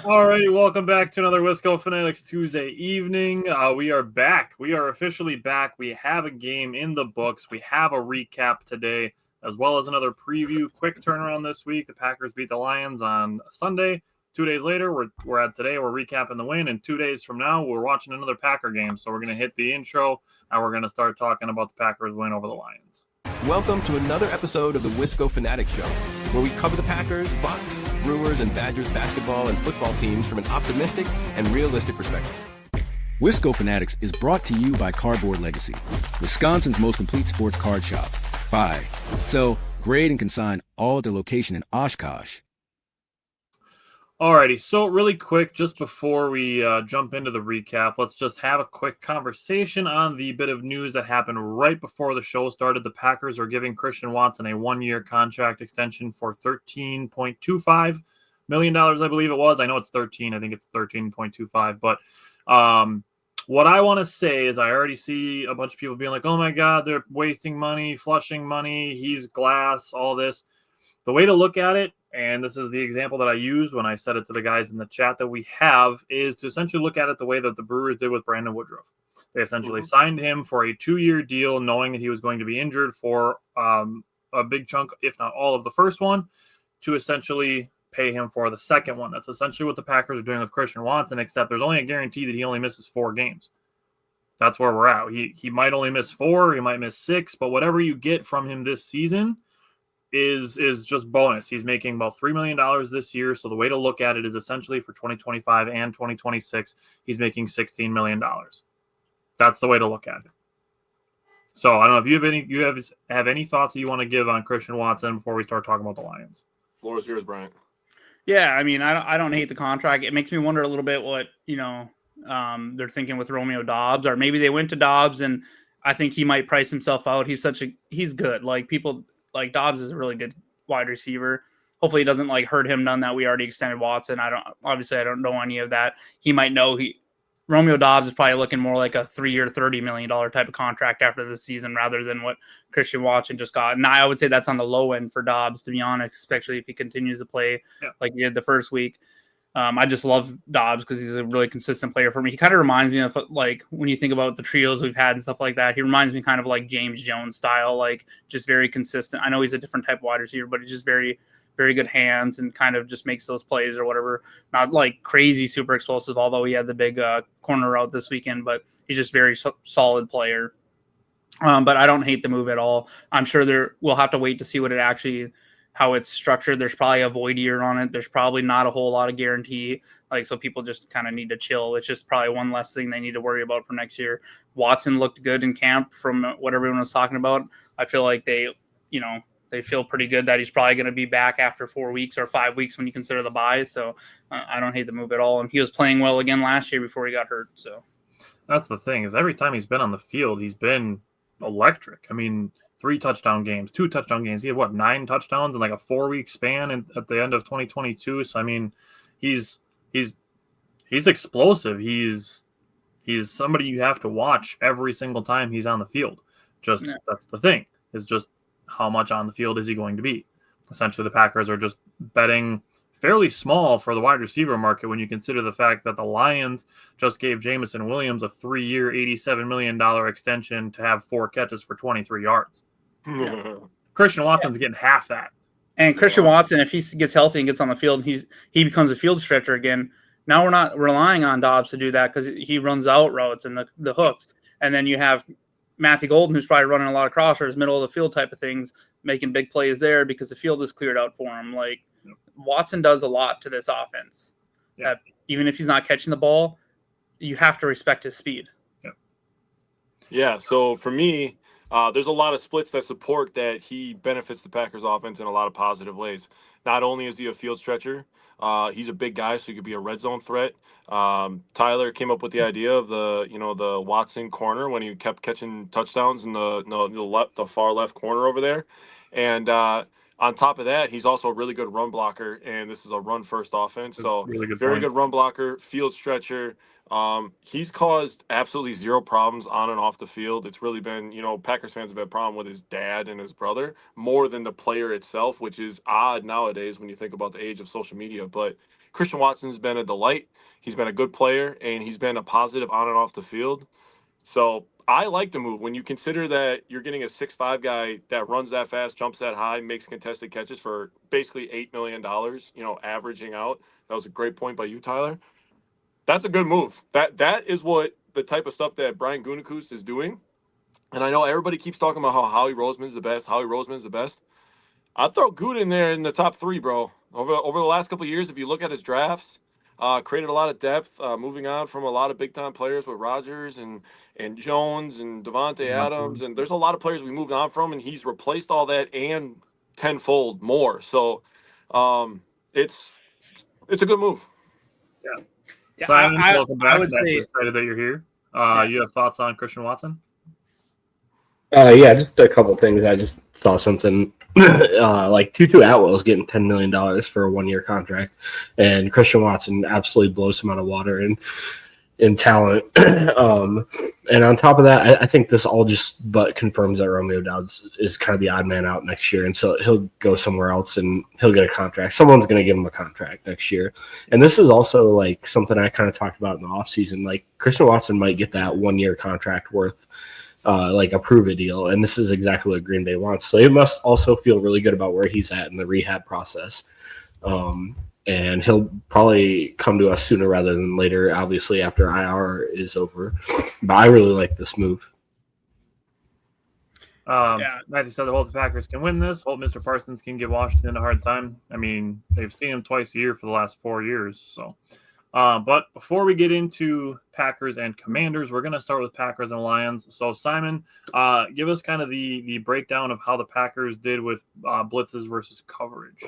All righty, welcome back to another Wisco Fanatics Tuesday evening. We are back. We are officially back. We have a game in the books. We have a recap today, as well as another preview. Quick turnaround this week. The Packers beat the Lions on Sunday. 2 days later, we're at today. We're recapping the win, and 2 days from now, we're watching another Packer game. So we're going to hit the intro, and we're going to start talking about the Packers win over the Lions. Welcome to another episode of the Wisco Fanatics Show, where we cover the Packers, Bucks, Brewers, and Badgers basketball and football teams from an optimistic and realistic perspective. Wisco Fanatics is brought to you by Cardboard Legacy, Wisconsin's most complete sports card shop. Buy, sell, grade, and consign all at their location in Oshkosh. Alrighty, so really quick, just before we jump into the recap, let's just have a quick conversation on the bit of news that happened right before the show started. The Packers are giving Christian Watson a one-year contract extension for $13.25 million, I believe it was. I know it's 13. I think it's 13.25. But what I want to say is I already see a bunch of people being like, oh my God, they're wasting money, flushing money, he's glass, all this. The way to look at it, and this is the example that I used when I said it to the guys in the chat that we have, is to essentially look at it the way that the Brewers did with Brandon Woodruff. They essentially signed him for a 2-year deal, knowing that he was going to be injured for a big chunk, if not all of the first one, to essentially pay him for the second one. That's essentially what the Packers are doing with Christian Watson, except there's only a guarantee that he only misses 4 games. That's where we're at. He might only miss 4, he might miss 6, but whatever you get from him this season is just bonus. He's making about $3 million this year. So the way to look at it is essentially for 2025 and 2026, he's making $16 million. That's the way to look at it. So I don't know if you have any thoughts that you want to give on Christian Watson before we start talking about the Lions. Floor is yours, Bryant. Yeah, I mean, I don't hate the contract. It makes me wonder a little bit what, they're thinking with Romeo Dobbs, or maybe they went to Dobbs and I think he might price himself out. He's good. Like like Dobbs is a really good wide receiver. Hopefully it doesn't hurt him none that we already extended Watson. I don't know any of that. He might know Romeo Dobbs is probably looking more like a 3-year, $30 million type of contract after this season rather than what Christian Watson just got. And I would say that's on the low end for Dobbs, to be honest, especially if he continues to play like he did the first week. I just love Dobbs because he's a really consistent player for me. He kind of reminds me of when you think about the trios we've had and stuff like that. He reminds me kind of like James Jones style, just very consistent. I know he's a different type of wide receiver, but he's just very, very good hands and kind of just makes those plays or whatever. Not like crazy super explosive, although he had the big corner route this weekend, but he's just very solid player. But I don't hate the move at all. I'm sure we'll have to wait to see how it's structured. There's probably a void year on it. There's probably not a whole lot of guarantee. So people just kind of need to chill. It's just probably one less thing they need to worry about for next year. Watson looked good in camp from what everyone was talking about. I feel like they feel pretty good that he's probably going to be back after 4 weeks or 5 weeks when you consider the bye. So I don't hate the move at all. And he was playing well again last year before he got hurt. So that's the thing, is every time he's been on the field, he's been electric. I mean, 3 touchdown games, 2 touchdown games. He had 9 touchdowns in like a 4-week span at the end of 2022. So I mean, he's explosive. He's somebody you have to watch every single time he's on the field. That's the thing, is just how much on the field is he going to be. Essentially, the Packers are just betting fairly small for the wide receiver market when you consider the fact that the Lions just gave Jamison Williams a 3-year, $87 million extension to have 4 catches for 23 yards. Christian Watson's getting half that. And Christian Watson, if he gets healthy and gets on the field, he becomes a field stretcher again. Now we're not relying on Dobbs to do that because he runs out routes and the hooks. And then you have Matthew Golden, who's probably running a lot of crossers, middle of the field type of things, making big plays there because the field is cleared out for him. Watson does a lot to this offense. Even if he's not catching the ball, you have to respect his speed. Yeah, so for me, there's a lot of splits that support that he benefits the Packers offense in a lot of positive ways. Not only is he a field stretcher, he's a big guy, so he could be a red zone threat. Tyler came up with the idea of the Watson corner when he kept catching touchdowns in the far left corner over there. And on top of that, he's also a really good run blocker, and this is a run-first offense. So very good run blocker, field stretcher. He's caused absolutely zero problems on and off the field. It's really been, Packers fans have had a problem with his dad and his brother more than the player itself, which is odd nowadays when you think about the age of social media. But Christian Watson's been a delight. He's been a good player, and he's been a positive on and off the field. So I like the move when you consider that you're getting a 6'5" guy that runs that fast, jumps that high, makes contested catches for basically $8 million, averaging out. That was a great point by you, Tyler. That's a good move. That is what the type of stuff that Brian Gutekunst is doing. And I know everybody keeps talking about how Howie Roseman's the best. Howie Roseman's the best. I'd throw Good in there in the top 3, bro. Over the last couple of years, if you look at his drafts, created a lot of depth, moving on from a lot of big time players with Rodgers and Jones and Devontae Adams, and there's a lot of players we moved on from, and he's replaced all that and tenfold more. So, it's a good move. Yeah. Yeah, Simon, welcome back. I would Matt, say excited that you're here. Yeah. You have thoughts on Christian Watson? Yeah, just a couple things. I just saw something like Tutu Atwell's getting $10 million for a 1-year contract, and Christian Watson absolutely blows him out of water in talent. And on top of that, I think this all just but confirms that Romeo Doubs is kind of the odd man out next year, and so he'll go somewhere else and he'll get a contract. Someone's going to give him a contract next year. And this is also like something I kind of talked about in the offseason. Like Christian Watson might get that 1-year contract worth like a prove-it deal, and this is exactly what Green Bay wants. So he must also feel really good about where he's at in the rehab process. And he'll probably come to us sooner rather than later, obviously after IR is over. But I really like this move. Matthew said the Hope the Packers can win this. Hope Mr. Parsons can give Washington a hard time. I mean, they've seen him twice a year for the last 4 years. So, but before we get into Packers and Commanders, we're going to start with Packers and Lions. So, Simon, give us kind of the breakdown of how the Packers did with blitzes versus coverage.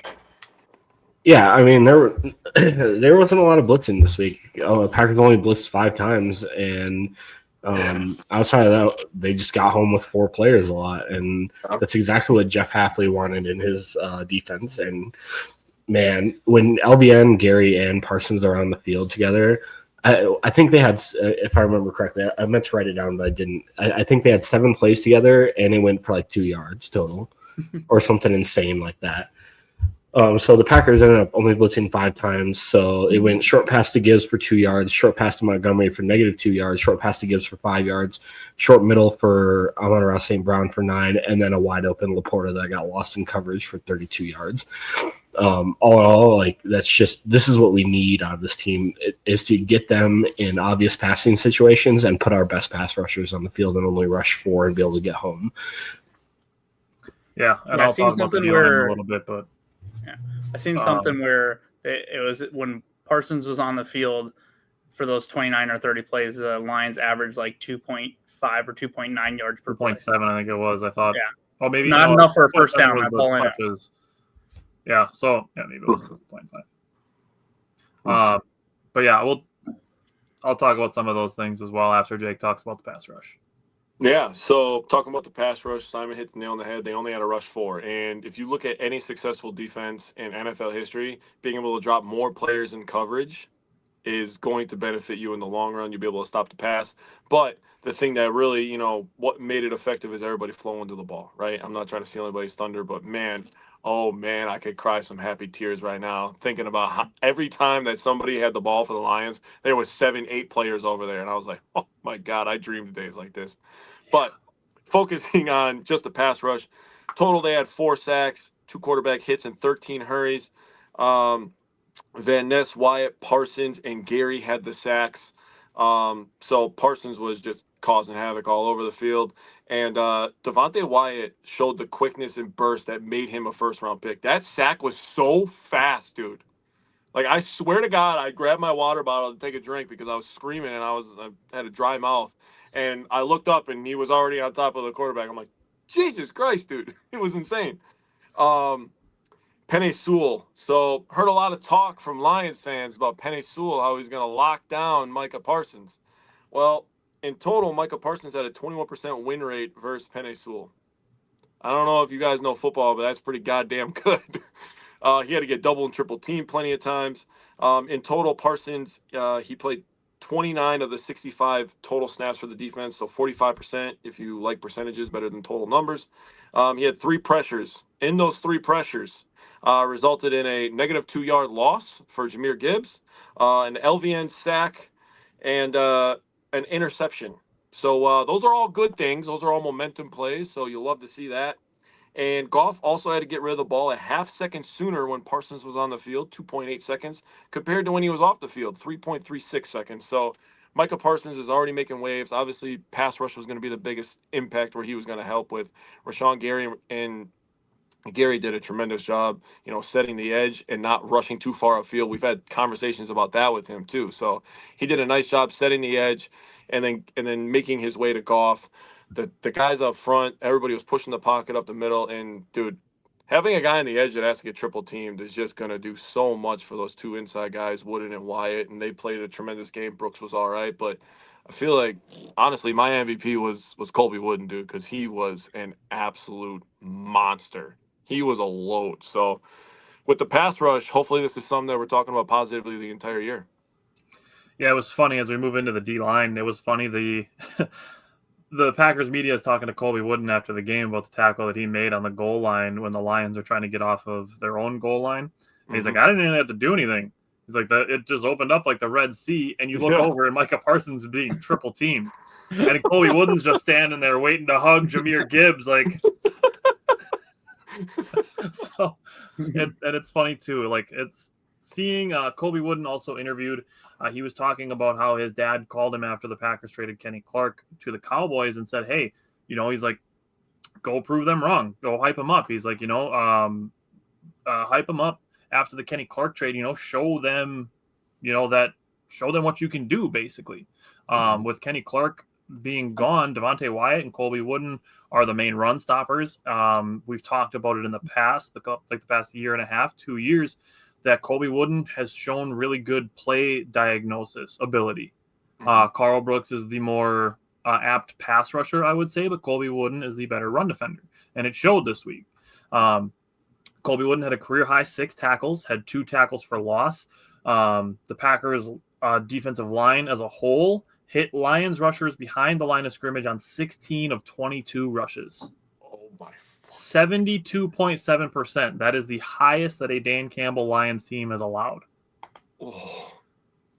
Yeah, I mean, there wasn't a lot of blitzing this week. Packers only blitzed 5 times, and outside of that, they just got home with 4 players a lot, and that's exactly what Jeff Hafley wanted in his defense. And man, when LVN, Gary, and Parsons are on the field together, I think they had, if I remember correctly, I meant to write it down, but I didn't. I think they had 7 plays together, and it went for like 2 yards total, or something insane like that. So the Packers ended up only blitzing 5 times. So it went short pass to Gibbs for 2 yards, short pass to Montgomery for -2 yards, short pass to Gibbs for 5 yards, short middle for Amon-Ra St. Brown for 9, and then a wide open Laporta that got lost in coverage for 32 yards. All in all, like this is what we need out of this team is to get them in obvious passing situations and put our best pass rushers on the field and only rush 4 and be able to get home. Yeah, and I'll talk about that in a little bit, but. Yeah. I seen something where it was when Parsons was on the field for those 29 or 30 plays, the Lions averaged like 2.5 or 2.9 yards per play. 2.7, I think it was. I thought. Yeah. Well, maybe not enough for a first down. That's all I know. Yeah. So maybe it was 2.5. But yeah, I'll talk about some of those things as well after Jake talks about the pass rush. Yeah, so talking about the pass rush, Simon hit the nail on the head. They only had a rush 4. And if you look at any successful defense in NFL history, being able to drop more players in coverage is going to benefit you in the long run. You'll be able to stop the pass. But the thing that really, what made it effective is everybody flowing to the ball, right? I'm not trying to steal anybody's thunder, but man, I could cry some happy tears right now thinking about how every time that somebody had the ball for the Lions, there was 7, 8 players over there. And I was like, oh my God, I dreamed of days like this. But focusing on just the pass rush, total they had 4 sacks, 2 quarterback hits, and 13 hurries. Van Ness, Wyatt, Parsons, and Gary had the sacks. So Parsons was just causing havoc all over the field. And Devontae Wyatt showed the quickness and burst that made him a first-round pick. That sack was so fast, dude. Like, I swear to God, I grabbed my water bottle to take a drink because I was screaming and I had a dry mouth. And I looked up, and he was already on top of the quarterback. I'm like, Jesus Christ, dude. It was insane. Penei Sewell. So, heard a lot of talk from Lions fans about Penei Sewell, how he's going to lock down Micah Parsons. Well, in total, Micah Parsons had a 21% win rate versus Penei Sewell. I don't know if you guys know football, but that's pretty goddamn good. He had to get double and triple team plenty of times. In total, Parsons, he played 29 of the 65 total snaps for the defense, so 45% if you like percentages better than total numbers. He had 3 pressures. In those 3 pressures, resulted in a negative 2-yard loss for Jahmyr Gibbs, an LVN sack, and an interception. So those are all good things. Those are all momentum plays, so you'll love to see that. And Goff also had to get rid of the ball a half second sooner when Parsons was on the field, 2.8 seconds, compared to when he was off the field, 3.36 seconds. So Micah Parsons is already making waves. Obviously, pass rush was going to be the biggest impact where he was going to help with Rashawn Gary, and Gary did a tremendous job, setting the edge and not rushing too far upfield. We've had conversations about that with him too. So he did a nice job setting the edge and then making his way to Goff. The guys up front, everybody was pushing the pocket up the middle, and dude, having a guy on the edge that has to get triple teamed is just going to do so much for those 2 inside guys, Wooden and Wyatt, and they played a tremendous game. Brooks was all right, but I feel like, honestly, my MVP was Colby Wooden, dude, because he was an absolute monster. He was a load. So with the pass rush, hopefully this is something that we're talking about positively the entire year. Yeah, it was funny as we move into the D-line. It was funny the Packers media is talking to Colby Wooden after the game about the tackle that he made on the goal line when the Lions are trying to get off of their own goal line. And he's like, I didn't even have to do anything. He's like, it just opened up like the Red Sea, and you look over and Micah Parsons is being triple teamed. And Colby Wooden's just standing there waiting to hug Jahmyr Gibbs. Like, so, and it's funny too. Like, it's seeing Colby Wooden also interviewed. He was talking about how his dad called him after the Packers traded Kenny Clark to the Cowboys and said, hey, he's like, go prove them wrong. Go hype them up. He's like, hype them up after the Kenny Clark trade, show them, show them what you can do, basically. With Kenny Clark being gone, Devontae Wyatt and Colby Wooden are the main run stoppers. We've talked about it in the past, like the past year and a half, 2 years, that Colby Wooden has shown really good play diagnosis ability. Carl Brooks is the more apt pass rusher, I would say, but Colby Wooden is the better run defender, and it showed this week. Colby Wooden had a career-high 6 tackles, had 2 tackles for loss. The Packers' defensive line as a whole hit Lions rushers behind the line of scrimmage on 16 of 22 rushes. Oh, my 72.7%. That is the highest that a Dan Campbell Lions team has allowed. Oh,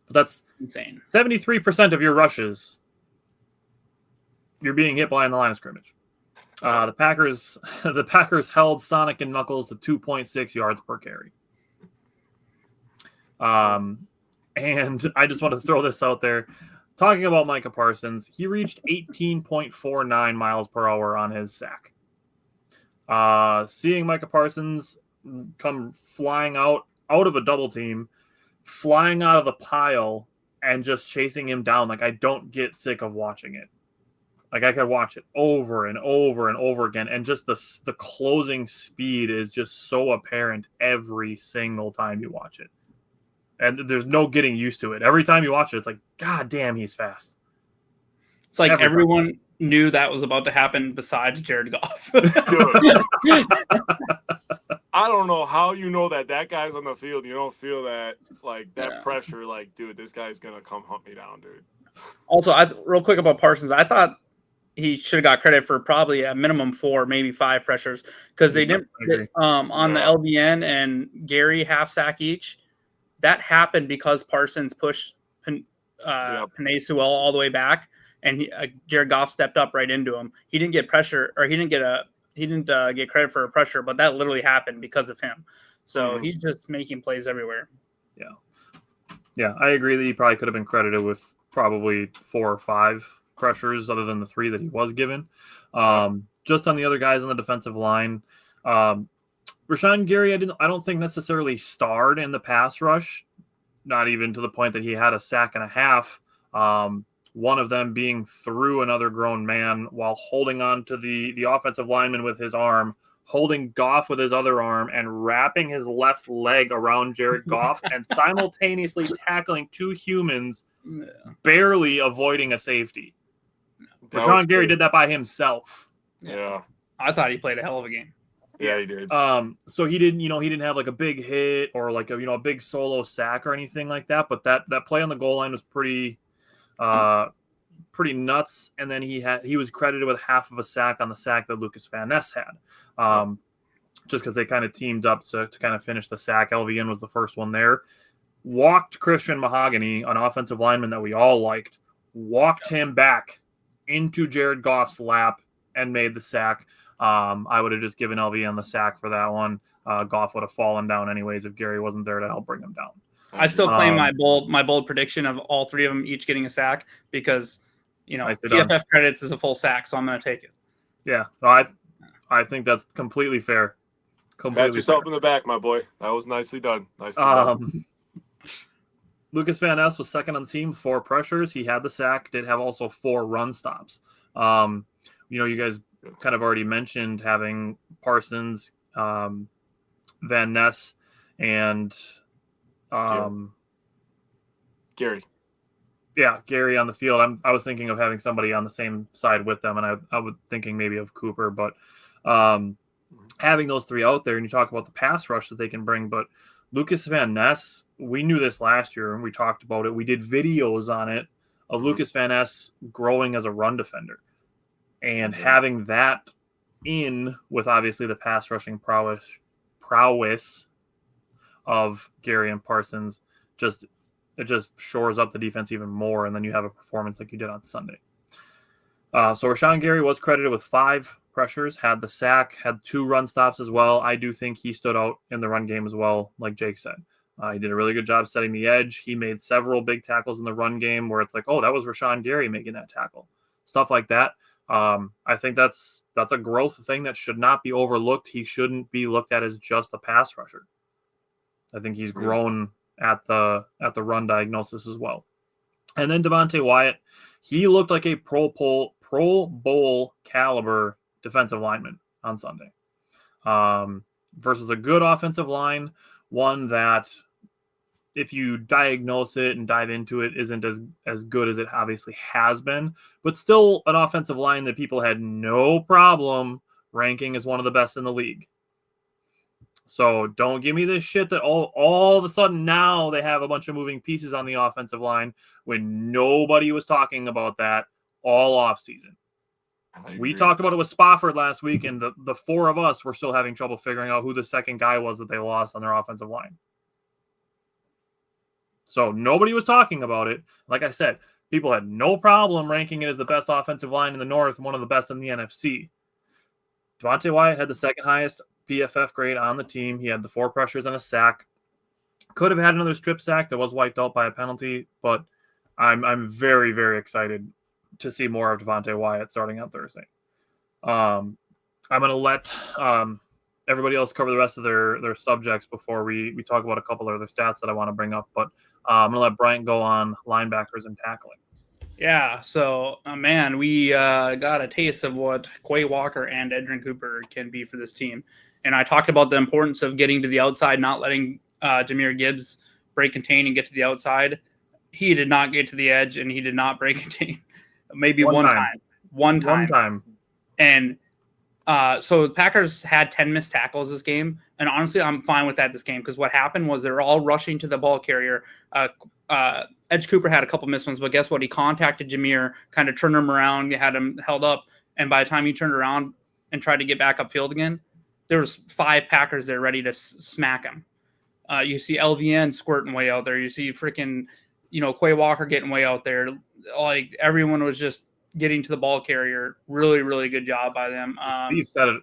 but that's insane. 73% of your rushes, you're being hit behind the line of scrimmage. The Packers held Sonic and Knuckles to 2.6 yards per carry. And I just want to throw this out there. Talking about Micah Parsons, he reached 18.49 miles per hour on his sack. Seeing Micah Parsons come flying out of a double team, flying out of the pile, and just chasing him down, like, I don't get sick of watching it. Like, I could watch it over and over and over again, and just the closing speed is just so apparent every single time you watch it. And there's no getting used to it. Every time you watch it, it's like, God damn, he's fast. It's like everyone knew that was about to happen besides Jared Goff. I don't know how you know that guy's on the field. You don't feel that, like, that pressure. Like, dude, this guy's going to come hunt me down, dude. Also, real quick about Parsons, I thought he should have got credit for probably a minimum 4, maybe 5 pressures, because they didn't on the LBN and Gary half sack each. That happened because Parsons pushed Penei Sewell all the way back, and Jared Goff stepped up right into him. He didn't get pressure, or he didn't get credit for a pressure, but that literally happened because of him. So he's just making plays everywhere. Yeah, I agree that he probably could have been credited with probably 4 or 5 pressures other than the 3 that he was given. Just on the other guys on the defensive line, Rashawn Gary, I don't think necessarily starred in the pass rush, not even to the point that he had a sack and a half. One of them being through another grown man while holding on to the offensive lineman with his arm, holding Goff with his other arm, and wrapping his left leg around Jared Goff and simultaneously tackling 2 humans, barely avoiding a safety. Rashawn Gary did that by himself. Yeah. I thought he played a hell of a game. Yeah, he did. So he didn't have like a big hit or like a big solo sack or anything like that, but that play on the goal line was pretty pretty nuts. And then he was credited with half of a sack on the sack that Lucas Van Ness had, just because they kind of teamed up to kind of finish the sack. LVN was the first one there. Walked Christian Mahogany, an offensive lineman that we all liked, walked him back into Jared Goff's lap and made the sack. I would have just given LVN the sack for that one. Goff would have fallen down anyways if Gary wasn't there to help bring him down. I still claim my bold prediction of all three of them each getting a sack because, PFF credits is a full sack, so I'm going to take it. Yeah, I think that's completely fair. Pat yourself in the back, my boy. That was nicely done. Done. Lucas Van Ness was second on the team, 4 pressures. He had the sack, did have also 4 run stops. You guys kind of already mentioned having Parsons, Van Ness, and Gary. Yeah, Gary on the field. I was thinking of having somebody on the same side with them, and I was thinking maybe of Cooper, but having those 3 out there, and you talk about the pass rush that they can bring, but Lucas Van Ness, we knew this last year, and we talked about it. We did videos on it of Lucas Van Ness growing as a run defender, and having that in with obviously the pass rushing prowess of Gary and Parsons, it just shores up the defense even more, and then you have a performance like you did on Sunday. So Rashawn Gary was credited with 5 pressures, had the sack, had 2 run stops as well. I do think he stood out in the run game as well, like Jake said. He did a really good job setting the edge. He made several big tackles in the run game where it's like, oh, that was Rashawn Gary making that tackle. Stuff like that. I think that's a growth thing that should not be overlooked. He shouldn't be looked at as just a pass rusher. I think he's grown at the run diagnosis as well. And then Devontae Wyatt, he looked like a Pro Bowl caliber defensive lineman on Sunday, versus a good offensive line, one that if you diagnose it and dive into it isn't as good as it obviously has been, but still an offensive line that people had no problem ranking as one of the best in the league. So don't give me this shit that all of a sudden now they have a bunch of moving pieces on the offensive line when nobody was talking about that all offseason. We talked about it with Spofford last week, and the 4 of us were still having trouble figuring out who the second guy was that they lost on their offensive line. So nobody was talking about it. Like I said, people had no problem ranking it as the best offensive line in the North, one of the best in the NFC. Devontae Wyatt had the second highest PFF grade on the team. He had the 4 pressures and a sack. Could have had another strip sack that was wiped out by a penalty, but I'm very, very excited to see more of Devontae Wyatt starting on Thursday. I'm going to let everybody else cover the rest of their subjects before we talk about a couple of other stats that I want to bring up, but I'm going to let Bryant go on linebackers and tackling. Yeah, so, we got a taste of what Quay Walker and Edrin Cooper can be for this team. And I talked about the importance of getting to the outside, not letting Jahmyr Gibbs break contain and get to the outside. He did not get to the edge, and he did not break contain. Maybe one time. One time. And so the Packers had 10 missed tackles this game. And honestly, I'm fine with that this game because what happened was they're all rushing to the ball carrier. Edge Cooper had a couple missed ones, but guess what? He contacted Jahmyr, kind of turned him around, had him held up. And by the time he turned around and tried to get back upfield again, there was 5 Packers there ready to smack him. You see LVN squirting way out there. You see freaking, Quay Walker getting way out there. Like everyone was just getting to the ball carrier. Really, really good job by them.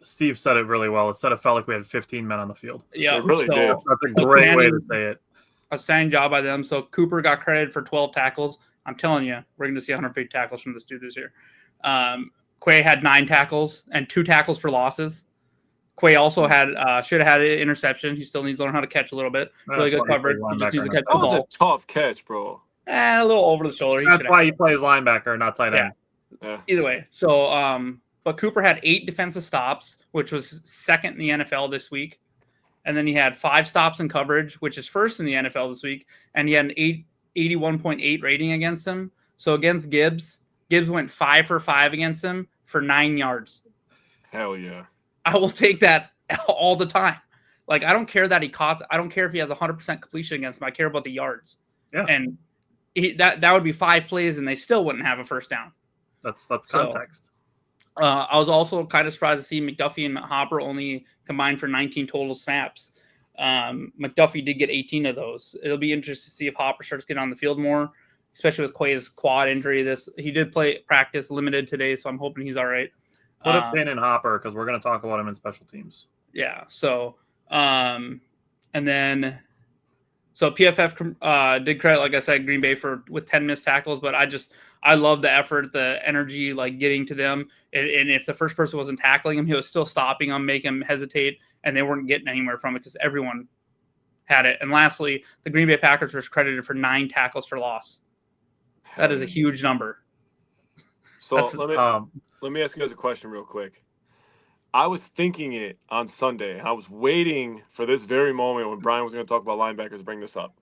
Steve said it really well. It said it felt like we had 15 men on the field. Yeah, it really did. That's a great way to say it. A sound job by them. So Cooper got credited for 12 tackles. I'm telling you, we're going to see 150 tackles from this dude this year. Quay had 9 tackles and 2 tackles for losses. Quay also should have had an interception. He still needs to learn how to catch a little bit. Really good coverage. He just needs to catch the ball. That was a tough catch, bro. A little over the shoulder. That's why he plays linebacker, not tight end. Yeah. Either way. So, but Cooper had 8 defensive stops, which was second in the NFL this week. And then he had 5 stops in coverage, which is first in the NFL this week. And he had an 81.8 rating against him. So against Gibbs went 5 for 5 against him for 9 yards. Hell yeah. I will take that all the time. Like, I don't care that he caught. I don't care if he has 100% completion against him. I care about the yards. Yeah. And that would be 5 plays, and they still wouldn't have a first down. That's So, context. I was also kind of surprised to see McDuffie and Hopper only combined for 19 total snaps. McDuffie did get 18 of those. It'll be interesting to see if Hopper starts getting on the field more, especially with Quay's quad injury. He did play practice limited today, so I'm hoping he's all right. Put a pin in Hopper because we're going to talk about him in special teams. Yeah. So, and then, so PFF did credit, like I said, Green Bay with 10 missed tackles, but I love the effort, the energy, like getting to them. And if the first person wasn't tackling him, he was still stopping them, making them hesitate, and they weren't getting anywhere from it because everyone had it. And lastly, the Green Bay Packers were credited for 9 tackles for loss. That is a huge number. So let me ask you guys a question real quick. I was thinking it on Sunday. I was waiting for this very moment when Brian was going to talk about linebackers to bring this up.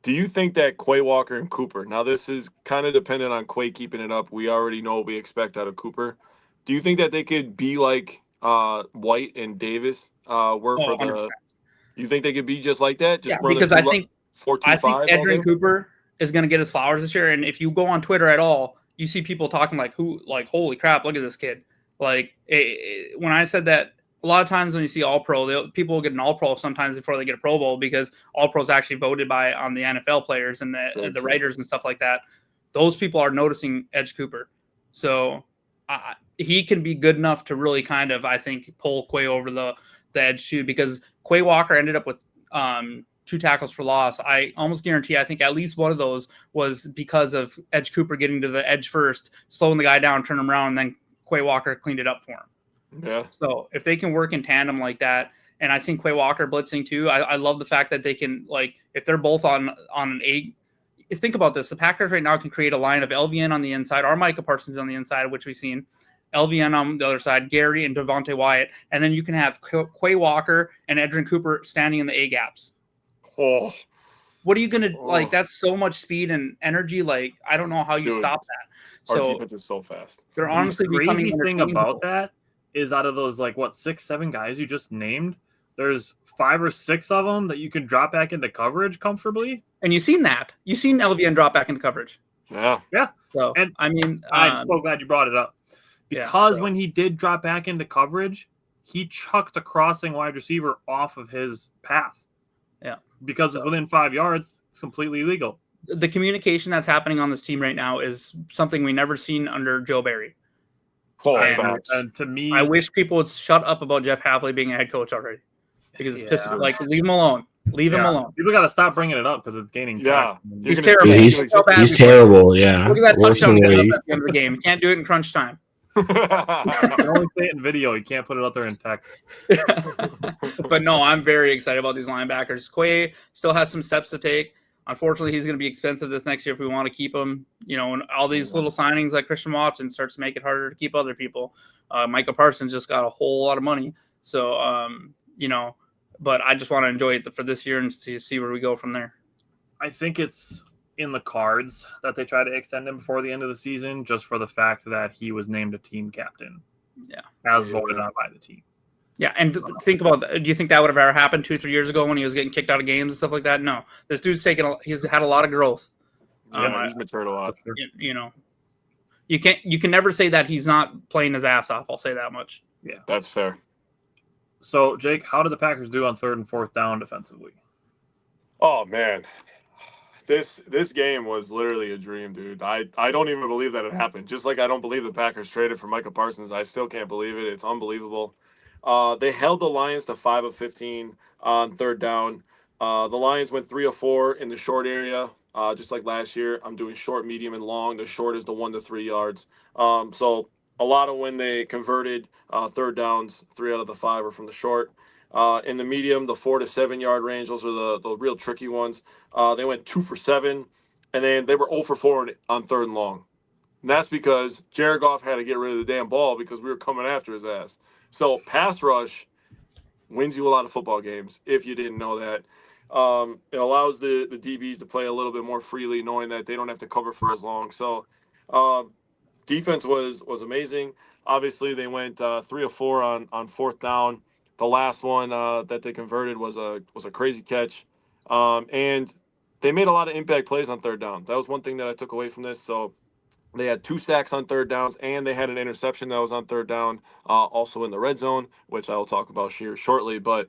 Do you think that Quay Walker and Cooper, now this is kind of dependent on Quay keeping it up. We already know what we expect out of Cooper. Do you think that they could be like White and Davis were for 100%. You think they could be just like that? Just because I think 4-2-5 Edgerrin Cooper is going to get his flowers this year. And if you go on Twitter at all, you see people talking like, holy crap, look at this kid. Like, when I said that, a lot of times when you see All-Pro, people will get an All-Pro sometimes before they get a Pro Bowl because All-Pro is actually voted on the NFL players and the writers and stuff like that. Those people are noticing Edge Cooper. So he can be good enough to really kind of, I think, pull Quay over the edge too, because Quay Walker ended up with 2 tackles for loss. I almost guarantee, I think at least one of those was because of Edge Cooper getting to the edge first, slowing the guy down, turn him around, and then Quay Walker cleaned it up for him. Yeah. So if they can work in tandem like that, and I seen Quay Walker blitzing too. I love the fact that they can, like, if they're both on an A. Think about this: the Packers right now can create a line of LVN on the inside, or Micah Parsons on the inside, which we've seen. LVN on the other side, Gary and Devontae Wyatt, and then you can have Quay Walker and Edgerrin Cooper standing in the A gaps. Oh. What are you gonna like? That's so much speed and energy. Like, I don't know how you stop that. Our defense is so fast. They're honestly becoming crazy thing about that is out of those 6-7 guys you just named, there's 5 or 6 of them that you can drop back into coverage comfortably. And you've seen that. You've seen LVN drop back into coverage. Yeah. So, and I mean, I'm so glad you brought it up because when he did drop back into coverage, he chucked a crossing wide receiver off of his path. Yeah. Because it's within 5 yards, it's completely legal. The communication that's happening on this team right now is something we never seen under Joe Barry. And to me, I wish people would shut up about Jeff Havley being a head coach already, because it's pissing. Like, leave him alone. Leave him alone. People got to stop bringing it up because it's gaining. Yeah, he's terrible. He's terrible. Yeah. Look at that touchdown at the end of the game. You can't do it in crunch time. You can only say it in video. You can't put it out there in text. But no, I'm very excited about these linebackers. Quay still has some steps to take. Unfortunately, he's going to be expensive this next year if we want to keep him. And all these little signings like Christian Watson starts to make it harder to keep other people. Micah Parsons just got a whole lot of money. So, but I just want to enjoy it for this year and to see where we go from there. I think it's in the cards that they try to extend him before the end of the season, just for the fact that he was named a team captain. Yeah. As voted on by the team. Yeah, and think about, do you think that would have ever happened 2-3 years ago when he was getting kicked out of games and stuff like that? No. This dude's he's had a lot of growth. Yeah, he's matured a lot. You can never say that he's not playing his ass off. I'll say that much. Yeah, that's fair. So, Jake, how did the Packers do on 3rd and 4th down defensively? Oh man, this game was literally a dream, dude. I don't even believe that it happened. Just like I don't believe the Packers traded for Micah Parsons, I still can't believe it. It's unbelievable. They held the Lions to 5 of 15 on 3rd down. The Lions went 3 of 4 in the short area, just like last year. I'm doing short, medium, and long. The short is the 1 to 3 yards. So a lot of when they converted 3rd downs, 3 out of the 5 are from the short. In the medium, the 4 to 7 yard range, those are the real tricky ones. They went 2 for 7, and then they were 0 for 4 on 3rd and long. And that's because Jared Goff had to get rid of the damn ball because we were coming after his ass. So pass rush wins you a lot of football games, if you didn't know that. It allows the DBs to play a little bit more freely, knowing that they don't have to cover for as long. So defense was amazing. Obviously, they went 3 of 4 on 4th down. The last one that they converted was a crazy catch. And they made a lot of impact plays on third down. That was one thing that I took away from this. So they had 2 sacks on third downs, and they had an interception that was on third down, also in the red zone, which I will talk about here shortly. But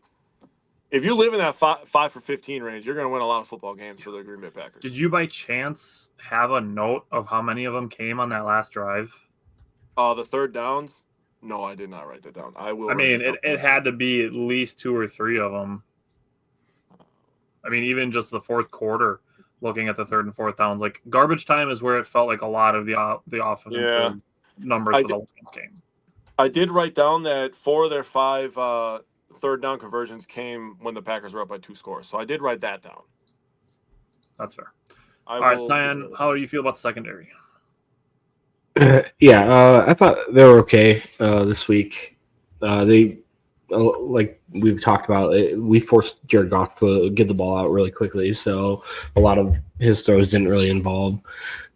if you live in that 5 for 15 range, you're going to win a lot of football games for the Green Bay Packers. Did you by chance have a note of how many of them came on that last drive? The third downs? No, I did not write that down. I will. I mean, it had to be at least 2 or 3 of them. I mean, even just the fourth quarter, looking at the third and fourth downs, like garbage time is where it felt like a lot of the offensive numbers for the Lions game. I did write down that 4 of their 5 third down conversions came when the Packers were up by 2 scores. So I did write that down. That's fair. All right, Cyan, how do you feel about the secondary? I thought they were okay this week. They like we've talked about, we forced Jared Goff to get the ball out really quickly, so a lot of his throws didn't really involve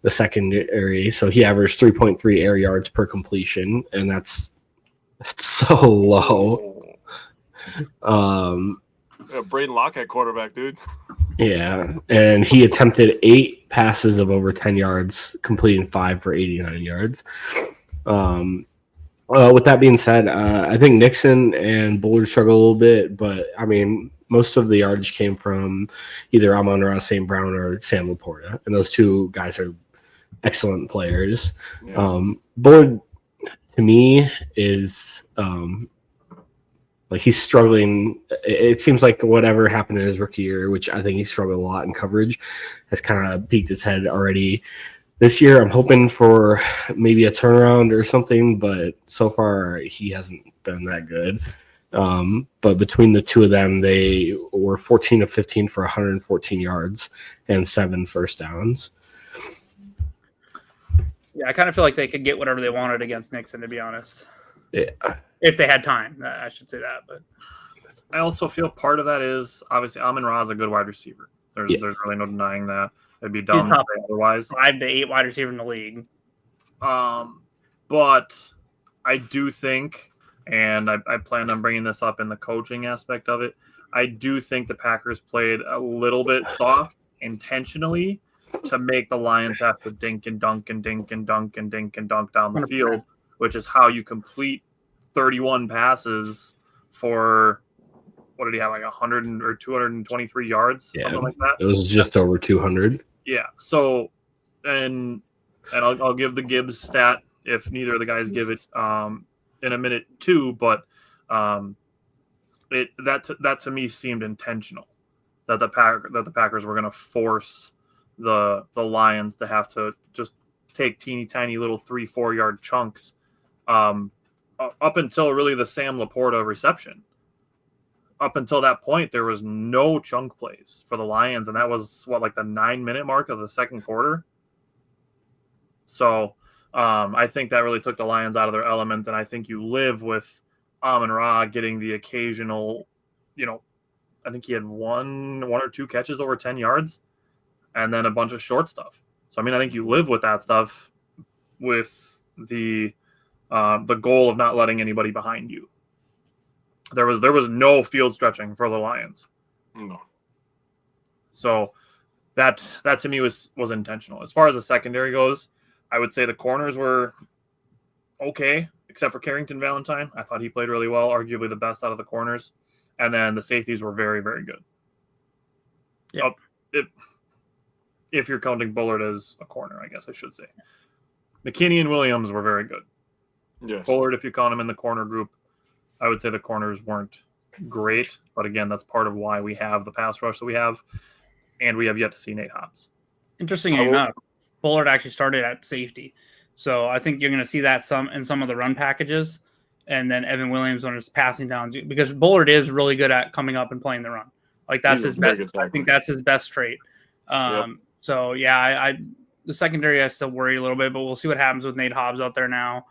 the secondary. So he averaged 3.3 air yards per completion, and that's so low. Braden Locke at quarterback, dude. Yeah, and he attempted 8 passes of over 10 yards, completing 5 for 89 yards. With that being said, I think Nixon and Bullard struggled a little bit, but I mean, most of the yardage came from either Amon-Ra St. Brown or Sam Laporta, and those 2 guys are excellent players. Yeah. Bullard, to me, is like he's struggling. It seems like whatever happened in his rookie year, which I think he struggled a lot in coverage, has kind of peaked his head already. This year, I'm hoping for maybe a turnaround or something, but so far he hasn't been that good. But between the 2 of them, they were 14 of 15 for 114 yards and 7 first downs. Yeah, I kind of feel like they could get whatever they wanted against Nixon, to be honest. Yeah. If they had time, I should say that. But I also feel part of that is obviously Amon-Ra is a good wide receiver. There's really no denying that. It'd be dumb to say otherwise. 5 to 8 wide receiver in the league. But I do think, and I plan on bringing this up in the coaching aspect of it, I do think the Packers played a little bit soft intentionally to make the Lions have to dink and dunk and dink and dunk and dink and dunk down the 100%. field, which is how you complete 31 passes for, what did he have, like 100 or 223 yards, something like that? It was just over 200. Yeah. So, and I'll give the Gibbs stat if neither of the guys give it in a minute too, but that to me seemed intentional, that the Packers were going to force the Lions to have to just take teeny tiny little 3-4 yard chunks up until really the Sam Laporta reception. Up until that point, there was no chunk plays for the Lions, and that was like the 9-minute mark of the second quarter. So I think that really took the Lions out of their element, and I think you live with Amon-Ra getting the occasional, I think he had one or 2 catches over 10 yards, and then a bunch of short stuff. So I mean, I think you live with that stuff, with the goal of not letting anybody behind you. There was no field stretching for the Lions. No. So that to me was intentional. As far as the secondary goes, I would say the corners were okay, except for Carrington Valentine. I thought he played really well, arguably the best out of the corners. And then the safeties were very, very good. Yeah. If you're counting Bullard as a corner, I guess I should say. McKinney and Williams were very good. Yes. Bullard, if you count him in the corner group, I would say the corners weren't great, but again, that's part of why we have the pass rush that we have, and we have yet to see Nate Hobbs. Interestingly enough, Bullard actually started at safety, so I think you're going to see that in some of the run packages, and then Evan Williams when it's passing down, because Bullard is really good at coming up and playing the run. Like that's his best. I think that's his best trait. So yeah, the secondary I still worry a little bit, but we'll see what happens with Nate Hobbs out there now.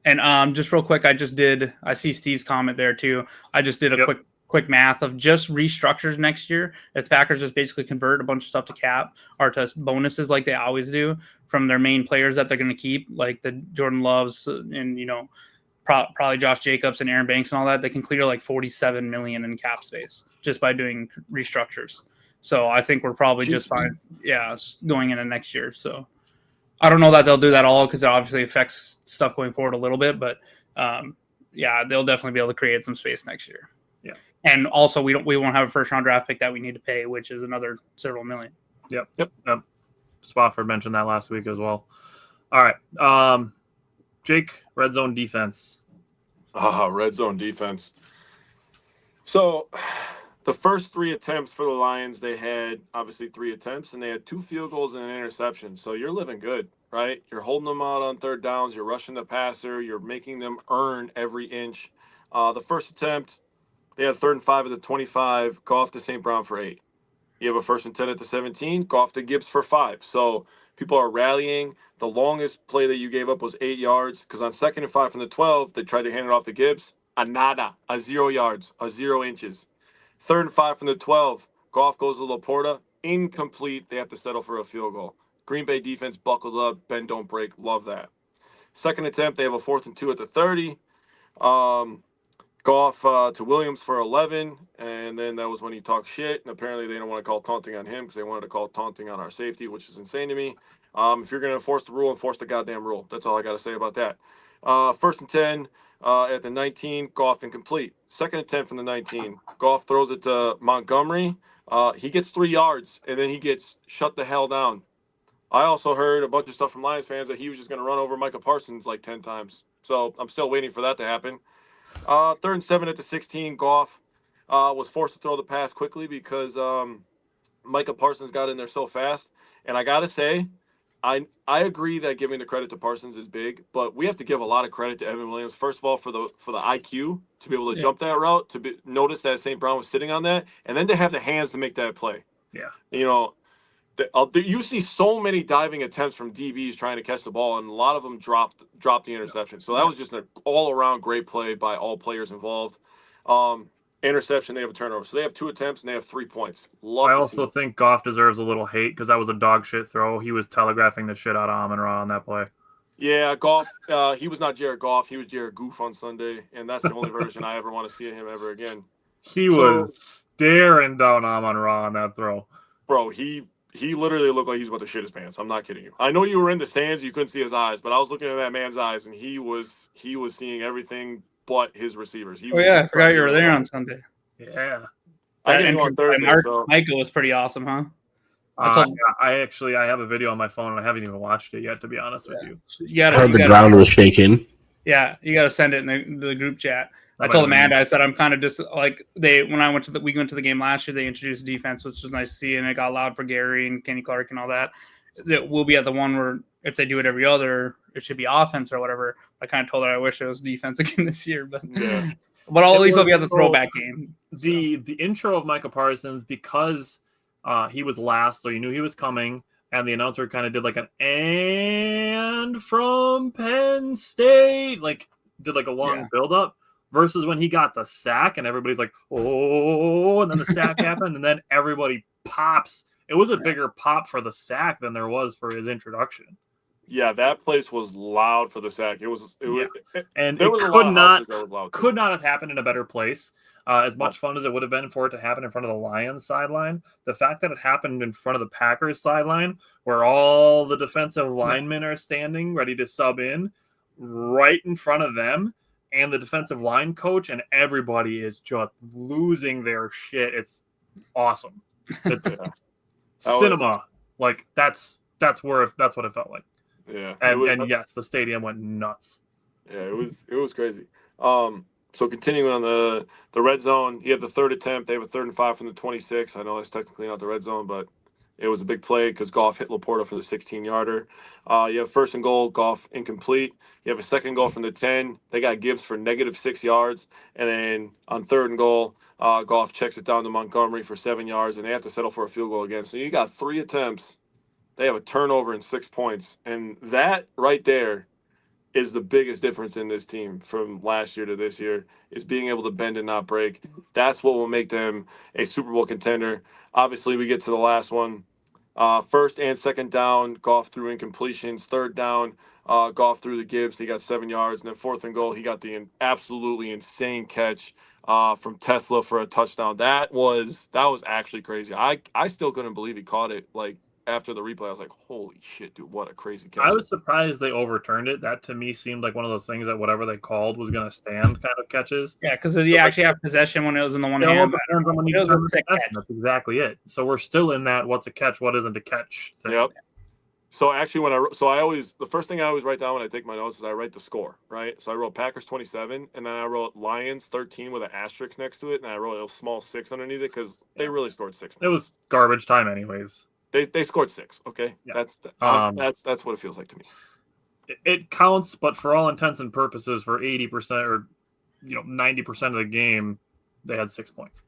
And just real quick, I see Steve's comment there too. I just did a quick math of just restructures next year. If Packers just basically convert a bunch of stuff to cap or to bonuses like they always do from their main players that they're going to keep, like the Jordan Loves and, probably Josh Jacobs and Aaron Banks and all that, they can clear like 47 million in cap space just by doing restructures. So I think we're probably just fine. Yeah, going into next year. So I don't know that they'll do that all because it obviously affects stuff going forward a little bit, but yeah, they'll definitely be able to create some space next year. Yeah, and also we won't have a first round draft pick that we need to pay, which is another several million. Yep. Spofford mentioned that last week as well. All right, Jake, red zone defense. Red zone defense. So the first 3 attempts for the Lions, they had obviously 3 attempts, and they had 2 field goals and an interception. So you're living good, right? You're holding them out on third downs. You're rushing the passer. You're making them earn every inch. The first attempt, they had 3rd and 5 at the 25. Goff to St. Brown for 8. You have a 1st and 10 at the 17. Goff to Gibbs for 5. So people are rallying. The longest play that you gave up was 8 yards because on 2nd and 5 from the 12, they tried to hand it off to Gibbs. A 0 yards, 0 inches. 3rd and 5 from the 12. Goff goes to Laporta. Incomplete. They have to settle for a field goal. Green Bay defense buckled up. Bend, don't break. Love that. 2nd attempt, they have a 4th and 2 at the 30. Goff to Williams for 11, and then that was when he talked shit. And apparently they don't want to call taunting on him because they wanted to call taunting on our safety, which is insane to me. If you're going to enforce the rule, enforce the goddamn rule. That's all I got to say about that. 1st and 10 at the 19, Goff incomplete. 2nd and 10 from the 19. Goff throws it to Montgomery. He gets 3 yards, and then he gets shut the hell down. I also heard a bunch of stuff from Lions fans that he was just going to run over Micah Parsons like 10 times. So I'm still waiting for that to happen. 3rd and 7 at the 16. Goff was forced to throw the pass quickly because Micah Parsons got in there so fast. And I got to say, I agree that giving the credit to Parsons is big, but we have to give a lot of credit to Evan Williams. First of all, for the IQ to be able to jump that route, to notice that St. Brown was sitting on that, and then to have the hands to make that play. Yeah. You know, you see so many diving attempts from DBs trying to catch the ball, and a lot of them dropped the interception. So that was just an all-around great play by all players involved. Interception, they have a turnover. So they have 2 attempts, and they have 3 points. I also think Goff deserves a little hate because that was a dog shit throw. He was telegraphing the shit out of Amon-Ra on that play. Yeah, Goff, he was not Jared Goff. He was Jared Goof on Sunday, and that's the only version I ever want to see of him ever again. He was staring down Amon-Ra on that throw. Bro, he literally looked like he's about to shit his pants. I'm not kidding you. I know you were in the stands, you couldn't see his eyes, but I was looking at that man's eyes, and he was seeing everything but his receivers. I forgot you were there on Sunday. Yeah. I didn't go on Thursday, Michael was pretty awesome, huh? I have a video on my phone, and I haven't even watched it yet, to be honest with you. The ground was shaking. Yeah, you got to send it in the group chat. I told Amanda, I said I'm kind of just like when I went to we went to the game last year, they introduced defense, which was nice to see, and it got loud for Gary and Kenny Clark and all that. That we'll be at the one where if they do it every other, it should be offense or whatever. I kind of told her I wish it was defense again this year, but but at least I'll be at the throwback game. The intro of Micah Parsons, because he was last, so you knew he was coming, and the announcer kind of did like an "and from Penn State," did a long build up. Versus when he got the sack and everybody's like, oh, and then the sack happened, and then everybody pops. It was a bigger pop for the sack than there was for his introduction. Yeah, that place was loud for the sack. It could not have happened in a better place. As much fun as it would have been for it to happen in front of the Lions sideline, the fact that it happened in front of the Packers sideline, where all the defensive linemen are standing ready to sub in, right in front of them, and the defensive line coach, and everybody is just losing their shit. It's awesome. It's cinema. That's what it felt like. Yeah. And yes, the stadium went nuts. Yeah, it was crazy. So continuing on the red zone, you have the 3rd attempt. They have a 3rd and 5 from the 26. I know that's technically not the red zone, but it was a big play because Goff hit Laporta for the 16-yarder. You have 1st and goal, Goff incomplete. You have a 2nd goal from the 10. They got Gibbs for -6 yards. And then on 3rd and goal, Goff checks it down to Montgomery for 7 yards, and they have to settle for a field goal again. So you got 3 attempts. They have a turnover and 6 points. And that right there is the biggest difference in this team from last year to this year, is being able to bend and not break. That's what will make them a Super Bowl contender. Obviously, we get to the last one. First and second down, Goff threw incompletions. Third down, Goff threw the Gibbs. He got 7 yards. And then fourth and goal, he got the absolutely insane catch from Tesla for a touchdown. That was actually crazy. I still couldn't believe he caught it. Like after the replay, I was like, holy shit, dude, what a crazy catch. I was surprised they overturned it. That to me seemed like one of those things that whatever they called was going to stand kind of catches. Yeah, because you actually have possession when it was in the one It all hand. depends on when you It was turn a the sick possession. catch. That's exactly it. So we're still in that what's a catch, what isn't a catch thing. Yep. So actually, the first thing I always write down when I take my notes is I write the score, right? So I wrote Packers 27, and then I wrote Lions 13 with an asterisk next to it, and I wrote a small 6 underneath it because they really scored 6 points. It was garbage time anyways. They scored 6. Okay, Yeah. That's what it feels like to me. It counts, but for all intents and purposes, for 80% or 90% of the game, they had 6 points.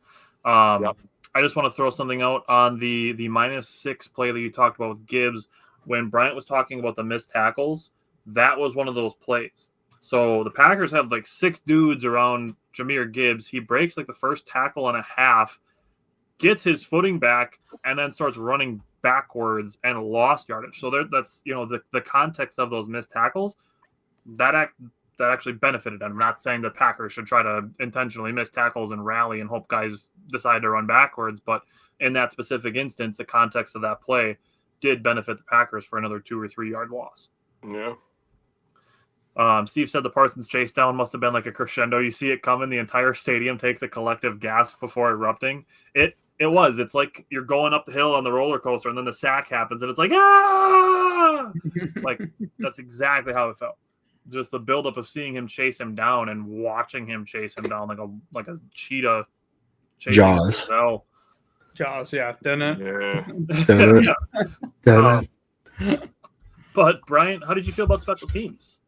Yep. I just want to throw something out on the -6 play that you talked about with Gibbs. When Bryant was talking about the missed tackles, that was one of those plays. So the Packers have like 6 dudes around Jahmyr Gibbs. He breaks like the first tackle and a half, gets his footing back, and then starts running backwards and lost yardage. So that's the context of those missed tackles that actually benefited them. I'm not saying the Packers should try to intentionally miss tackles and rally and hope guys decide to run backwards, but in that specific instance, the context of that play did benefit the Packers for another 2 or 3 yard loss. Yeah. Steve said the Parsons chase down must have been like a crescendo. You see it coming. The entire stadium takes a collective gasp before erupting. It was. It's like you're going up the hill on the roller coaster, and then the sack happens, and it's like, ah! Like, that's exactly how it felt. Just the buildup of seeing him chase him down and watching him chase him down like a cheetah. Jaws. Jaws, yeah. Didn't Yeah. But, Brian, how did you feel about special teams?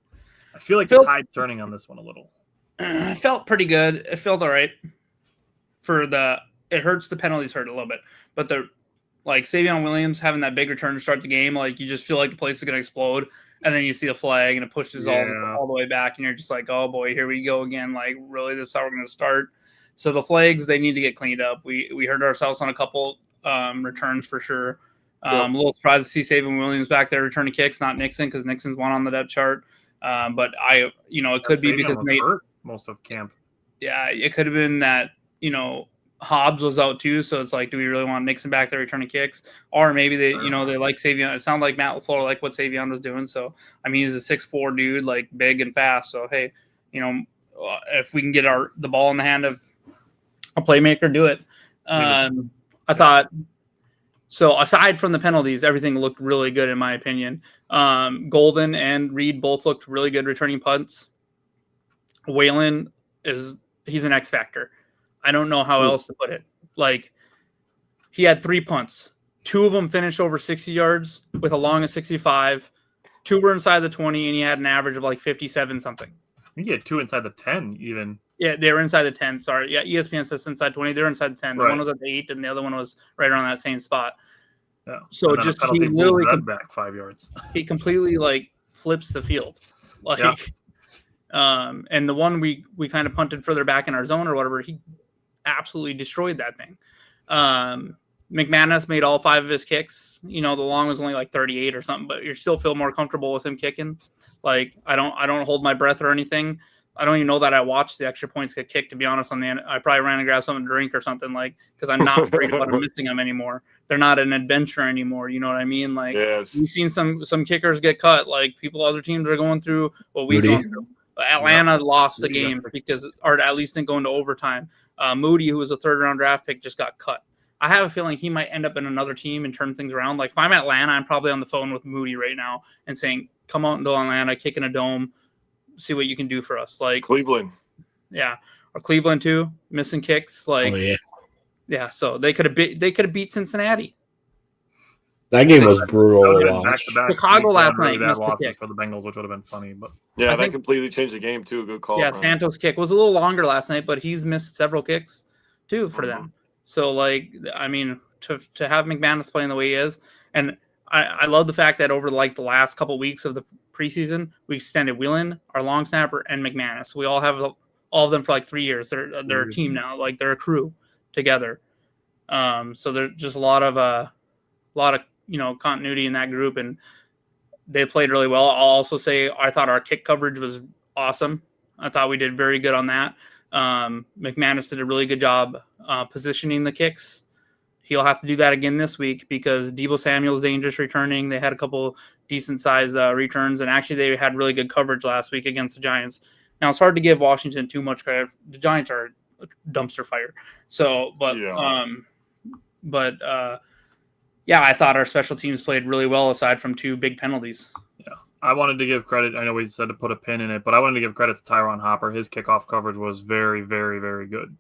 I feel like the tide's turning on this one a little. It felt pretty good. It felt all right. It hurts, the penalties hurt a little bit. But like Savion Williams having that big return to start the game, like you just feel like the place is going to explode. And then you see a flag and it pushes all the way back. And you're just like, oh boy, here we go again. Like, really, this is how we're going to start. So the flags, they need to get cleaned up. We hurt ourselves on a couple returns for sure. A little surprised to see Savion Williams back there returning kicks, not Nixon, because Nixon's one on the depth chart. But it could be because Nate hurt most of camp. Yeah, it could have been that, Hobbs was out too. So it's like, do we really want Nixon back there returning kicks? Or maybe they like Savion. It sounded like Matt LaFleur liked what Savion was doing. So, I mean, he's a 6'4" dude, like big and fast. So, hey, if we can get the ball in the hand of a playmaker, do it. I thought, so aside from the penalties, everything looked really good in my opinion. Golden and Reed both looked really good returning punts. Waylon he's an X factor. I don't know how else to put it. Like, he had 3 punts. 2 of them finished over 60 yards with a long of 65. 2 were inside the 20, and he had an average of like 57 something. I think he had 2 inside the 10 even. Yeah, they were inside the 10. Sorry. Yeah, ESPN says inside 20. They're inside the 10. Right. One was at the 8, and the other one was right around that same spot. Yeah. So just he literally back 5 yards. He completely like flips the field. Like, and the one we kind of punted further back in our zone or whatever, he absolutely destroyed that thing. McManus made all 5 of his kicks. The long was only like 38 or something, but you still feel more comfortable with him kicking. Like, I don't hold my breath or anything. I don't even know that I watched the extra points get kicked, to be honest. I probably ran and grabbed something to drink or something, like, because I'm not worried about them missing them anymore. They're not an adventure anymore. You know what I mean? Like, We've seen some kickers get cut. Like, other teams are going through what we've gone through. Atlanta lost the game or at least didn't go into overtime. Moody, who was a 3rd-round draft pick, just got cut. I have a feeling he might end up in another team and turn things around. Like, if I'm Atlanta, I'm probably on the phone with Moody right now and saying, come out into Atlanta, kick in a dome, see what you can do for us. Like Cleveland. Yeah. Or Cleveland too, missing kicks. Like, yeah. So they could have beat Cincinnati. That game was brutal to watch. Chicago last night missed the kick for the Bengals, which would have been funny. But yeah, that completely changed the game too. Good call. Yeah, Santos' kick was a little longer last night, but he's missed several kicks too for them. So, like, I mean, to have McManus playing the way he is, and I love the fact that over like the last couple weeks of the preseason, we extended Whelan, our long snapper, and McManus. We all have all of them for like 3 years. They're a team now, like they're a crew together. So there's just a lot of continuity in that group, and they played really well. I'll also say I thought our kick coverage was awesome. I thought we did very good on that. McManus did a really good job positioning the kicks. He'll have to do that again this week because Deebo Samuel's dangerous returning. They had a couple decent size returns, and actually they had really good coverage last week against the Giants. Now it's hard to give Washington too much credit. The Giants are a dumpster fire. So, yeah, I thought our special teams played really well aside from 2 big penalties. Yeah, I wanted to give credit. I know we said to put a pin in it, but I wanted to give credit to Tyron Hopper. His kickoff coverage was very, very, very good.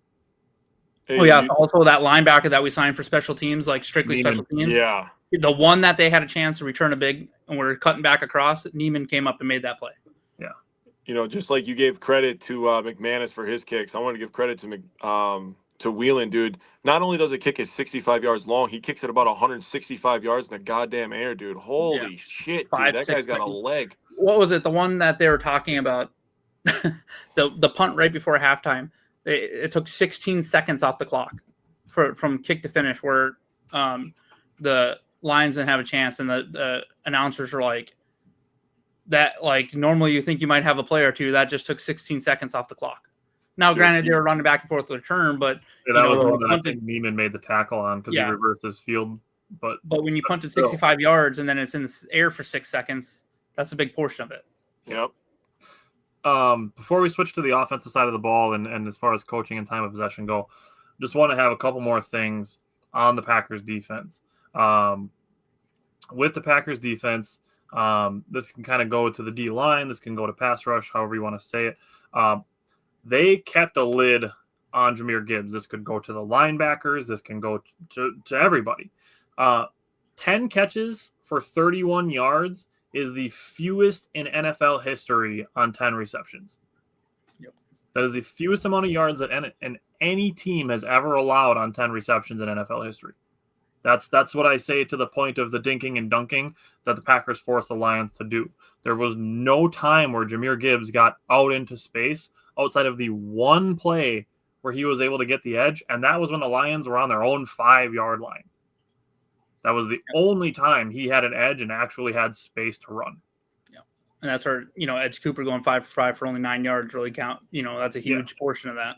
Hey, Oh yeah, also that linebacker that we signed for special teams, like strictly Neiman. special teams. Yeah. The one that they had a chance to return a big and we're cutting back across, Neiman came up and made that play. Yeah. Just like you gave credit to McManus for his kicks, I want to give credit to Whelan, dude. Not only does it kick it 65 yards long, he kicks it about 165 yards in the goddamn air, dude. Holy shit, dude. That guy's got a leg. What was it? The one that they were talking about, the punt right before halftime. It took 16 seconds off the clock from kick to finish, where the Lions didn't have a chance, and the announcers were like, "That like normally you think you might have a play or two, that just took 16 seconds off the clock." Now, granted, they were running back and forth with the turn, but that was the one that I think Neiman made the tackle on because he reversed his field. But when you punted 65 yards and then it's in the air for 6 seconds, that's a big portion of it. Yep. Before we switch to the offensive side of the ball and as far as coaching and time of possession go, just want to have a couple more things on the Packers defense. With the Packers defense, this can kind of go to the D line. This can go to pass rush, however you want to say it. They kept a lid on Jahmyr Gibbs. This could go to the linebackers. This can go to everybody. 10 catches for 31 yards is the fewest in NFL history on 10 receptions. Yep. That is the fewest amount of yards that any team has ever allowed on 10 receptions in NFL history. That's what I say to the point of the dinking and dunking that the Packers forced the Lions to do. There was no time where Jahmyr Gibbs got out into space outside of the one play where he was able to get the edge, and that was when the Lions were on their own 5-yard line. That was the only time he had an edge and actually had space to run. Yeah, and that's where Edge Cooper going 5 for 5 for only 9 yards really count. That's a huge portion of that.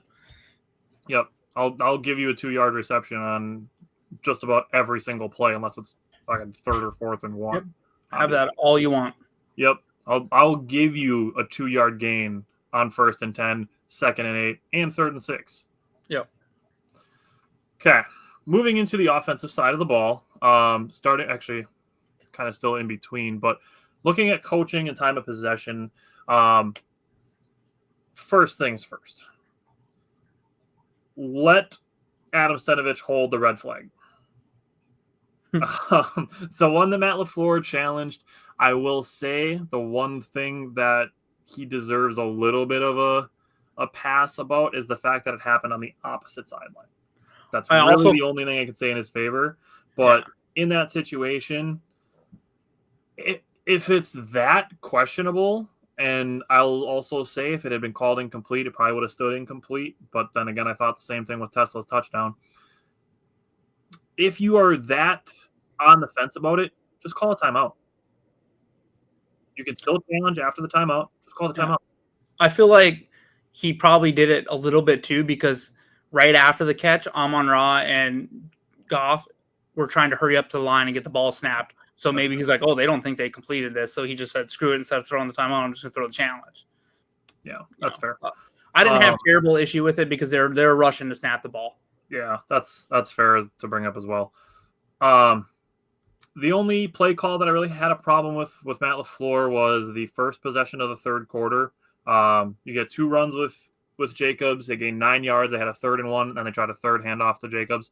Yep, I'll give you a 2-yard reception on just about every single play, unless it's fucking 3rd or 4th and 1. Yep. Have that all you want. Yep, I'll give you a 2-yard gain on 1st and 10, 2nd and 8, and 3rd and 6. Yep. Okay. Moving into the offensive side of the ball, starting actually kind of still in between, but looking at coaching and time of possession, first things first. Let Adam Stenavich hold the red flag. The one that Matt LaFleur challenged, I will say the one thing that he deserves a little bit of a pass about is the fact that it happened on the opposite sideline. That's really the only thing I can say in his favor. But in that situation, if it's that questionable, and I'll also say if it had been called incomplete, it probably would have stood incomplete. But then again, I thought the same thing with Tesla's touchdown. If you are that on the fence about it, just call a timeout. You can still challenge after the timeout. Just call the timeout. I feel like he probably did it a little bit too because right after the catch, Amon-Ra and Goff were trying to hurry up to the line and get the ball snapped. So maybe he's like, oh, they don't think they completed this. So he just said, screw it. Instead of throwing the timeout, I'm just going to throw the challenge. Yeah, that's fair. I didn't have a terrible issue with it because they're rushing to snap the ball. Yeah, that's fair to bring up as well. The only play call that I really had a problem with Matt LaFleur was the first possession of the third quarter. You get 2 runs with Jacobs. They gained 9 yards. They had a 3rd and 1, and they tried a third handoff to Jacobs.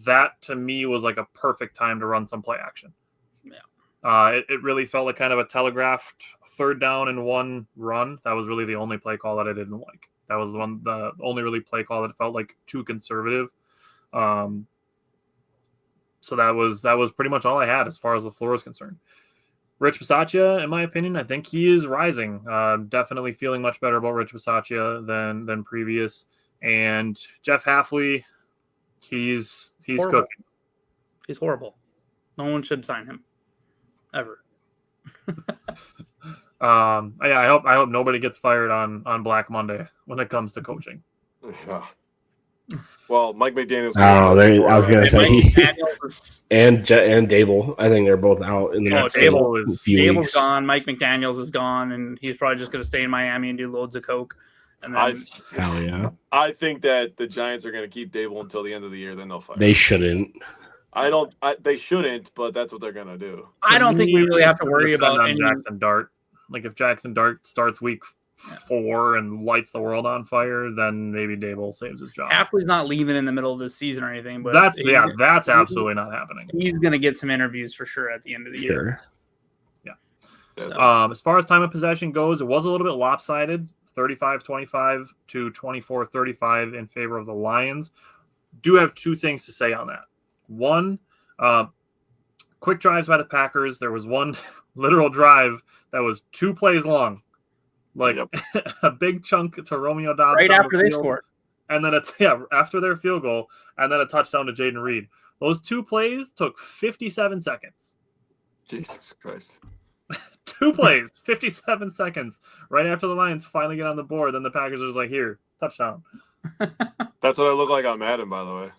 That, to me, was like a perfect time to run some play action. Yeah. It really felt like kind of a telegraphed 3rd down and 1 run. That was really the only play call that I didn't like. That was the only really play call that felt like too conservative. So that was pretty much all I had as far as LaFleur is concerned. Rich Bisaccia, in my opinion, I think he is rising. Definitely feeling much better about Rich Bisaccia than previous. And Jeff Hafley, he's horrible. cooking. He's horrible. No one should sign him ever. I hope nobody gets fired on Black Monday when it comes to coaching. Yeah. Well, Mike McDaniel's. I was gonna say and Dable. I think they're both out in the next few Dable's weeks. gone. Mike McDaniel's is gone, and he's probably just gonna stay in Miami and do loads of coke. And then, hell yeah. I think that the Giants are gonna keep Dable until the end of the year. Then they'll fire. They shouldn't. They shouldn't, but that's what they're gonna do. I don't think we really have to worry about any Jackson Dart. Like if Jackson Dart starts week 4 and lights the world on fire, then maybe Dable saves his job. Hafley's not leaving in the middle of the season or anything, but that's absolutely not happening. He's going to get some interviews for sure at the end of the year. Yeah. So. As far as time of possession goes, it was a little bit lopsided, 35-25 to 24-35 in favor of the Lions. Do have 2 things to say on that. One, quick drives by the Packers. There was one literal drive that was 2 plays long. Like a big chunk to Romeo Doubs right after they scored, and then after their field goal, and then a touchdown to Jaden Reed. Those 2 plays took 57 seconds. Jesus Christ! 2 plays, 57 seconds. Right after the Lions finally get on the board, then the Packers are just like, "Here, touchdown." That's what I look like on Madden, by the way.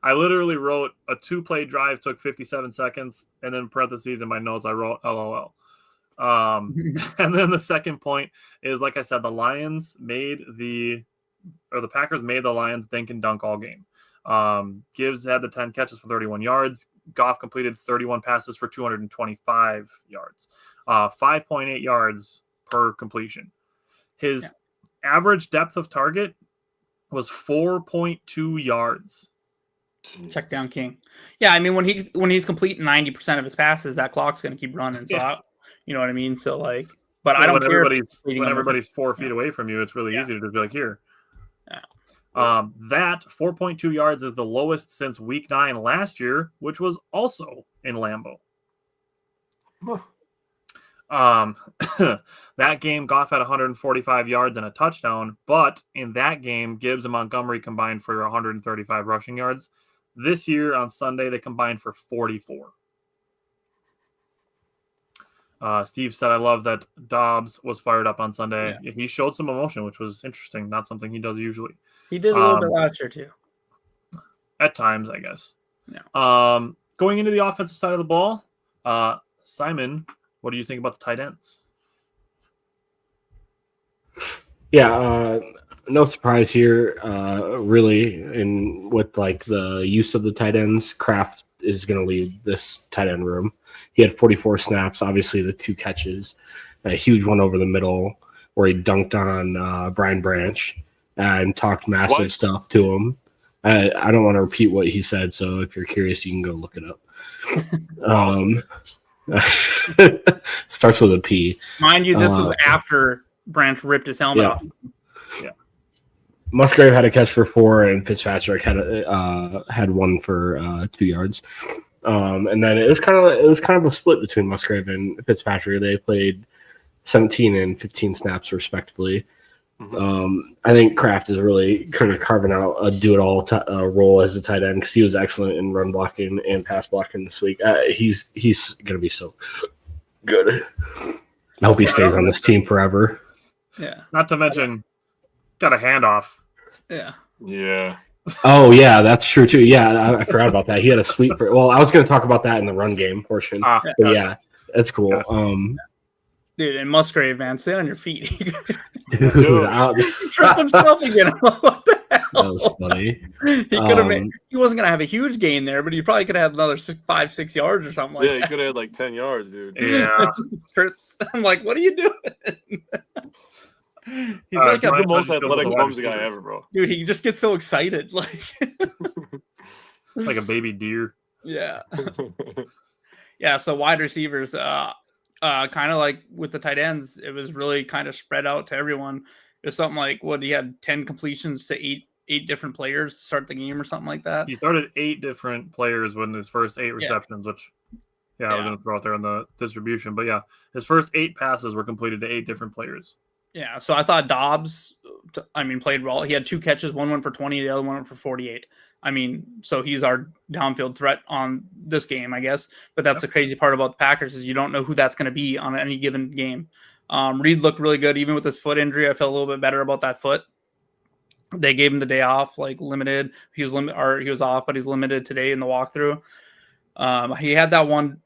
I literally wrote a 2-play drive took 57 seconds, and then parentheses in my notes I wrote LOL. And then the second point is, like I said, the Packers made the Lions dink and dunk all game. Gibbs had the 10 catches for 31 yards. Goff completed 31 passes for 225 yards, 5.8 yards per completion. His average depth of target was 4.2 yards. Check down king. Yeah, I mean when he's completing 90% of his passes, that clock's going to keep running. So. You know what I mean? So but I don't care. When everybody's 4 feet away from you, it's really easy to just be like, here. Yeah. That 4.2 yards is the lowest since week 9 last year, which was also in Lambeau. That game, Goff had 145 yards and a touchdown, but in that game, Gibbs and Montgomery combined for 135 rushing yards. This year on Sunday, they combined for 44. Steve said, I love that Dobbs was fired up on Sunday. Yeah. He showed some emotion, which was interesting. Not something he does usually. He did a little bit last year, too. At times, I guess. Yeah. Going into the offensive side of the ball, Simon, what do you think about the tight ends? Yeah, no surprise here, really. And with the use of the tight ends, Kraft is going to lead this tight end room. He had 44 snaps, obviously the 2 catches, a huge one over the middle where he dunked on Brian Branch and talked massive stuff to him. I don't want to repeat what he said, so if you're curious, you can go look it up. Starts with a P. Mind you, this was after Branch ripped his helmet off. Yeah. Musgrave had a catch for 4, and Fitzpatrick had one for 2 yards. And then it was kind of a split between Musgrave and Fitzpatrick. They played 17 and 15 snaps respectively. Mm-hmm. I think Kraft is really kind of carving out a do-it-all role as a tight end because he was excellent in run blocking and pass blocking this week. He's going to be so good. I hope he stays on this team forever. Yeah. Not to mention, got a handoff. Yeah. Yeah. Oh, yeah, that's true, too. Yeah, I forgot about that. He had a sweep. Well, I was going to talk about that in the run game portion. But yeah, that's cool. Dude, and Musgrave, man, stay on your feet. Dude, he tripped himself again. What the hell? That was funny. He could have he wasn't going to have a huge gain there, but he probably could have had another 5-6 yards or something like that. Yeah, he could have had 10 yards, dude. Yeah. Trips. I'm like, what are you doing? He's like the most athletic clumsy guy ever, bro. Dude, he just gets so excited. Like a baby deer. Yeah. Yeah, so wide receivers, kind of like with the tight ends, it was really kind of spread out to everyone. It was something like, he had 10 completions to eight different players to start the game or something like that. He started 8 different players with his first 8 receptions, which I was going to throw out there in the distribution. But, his first 8 passes were completed to 8 different players. Yeah, so I thought Dobbs, played well. He had 2 catches. One went for 20, the other one went for 48. I mean, so he's our downfield threat on this game, I guess. But that's the crazy part about the Packers is you don't know who that's going to be on any given game. Reed looked really good, even with his foot injury. I felt a little bit better about that foot. They gave him the day off, like limited. He was off, but he's limited today in the walkthrough. He had that one.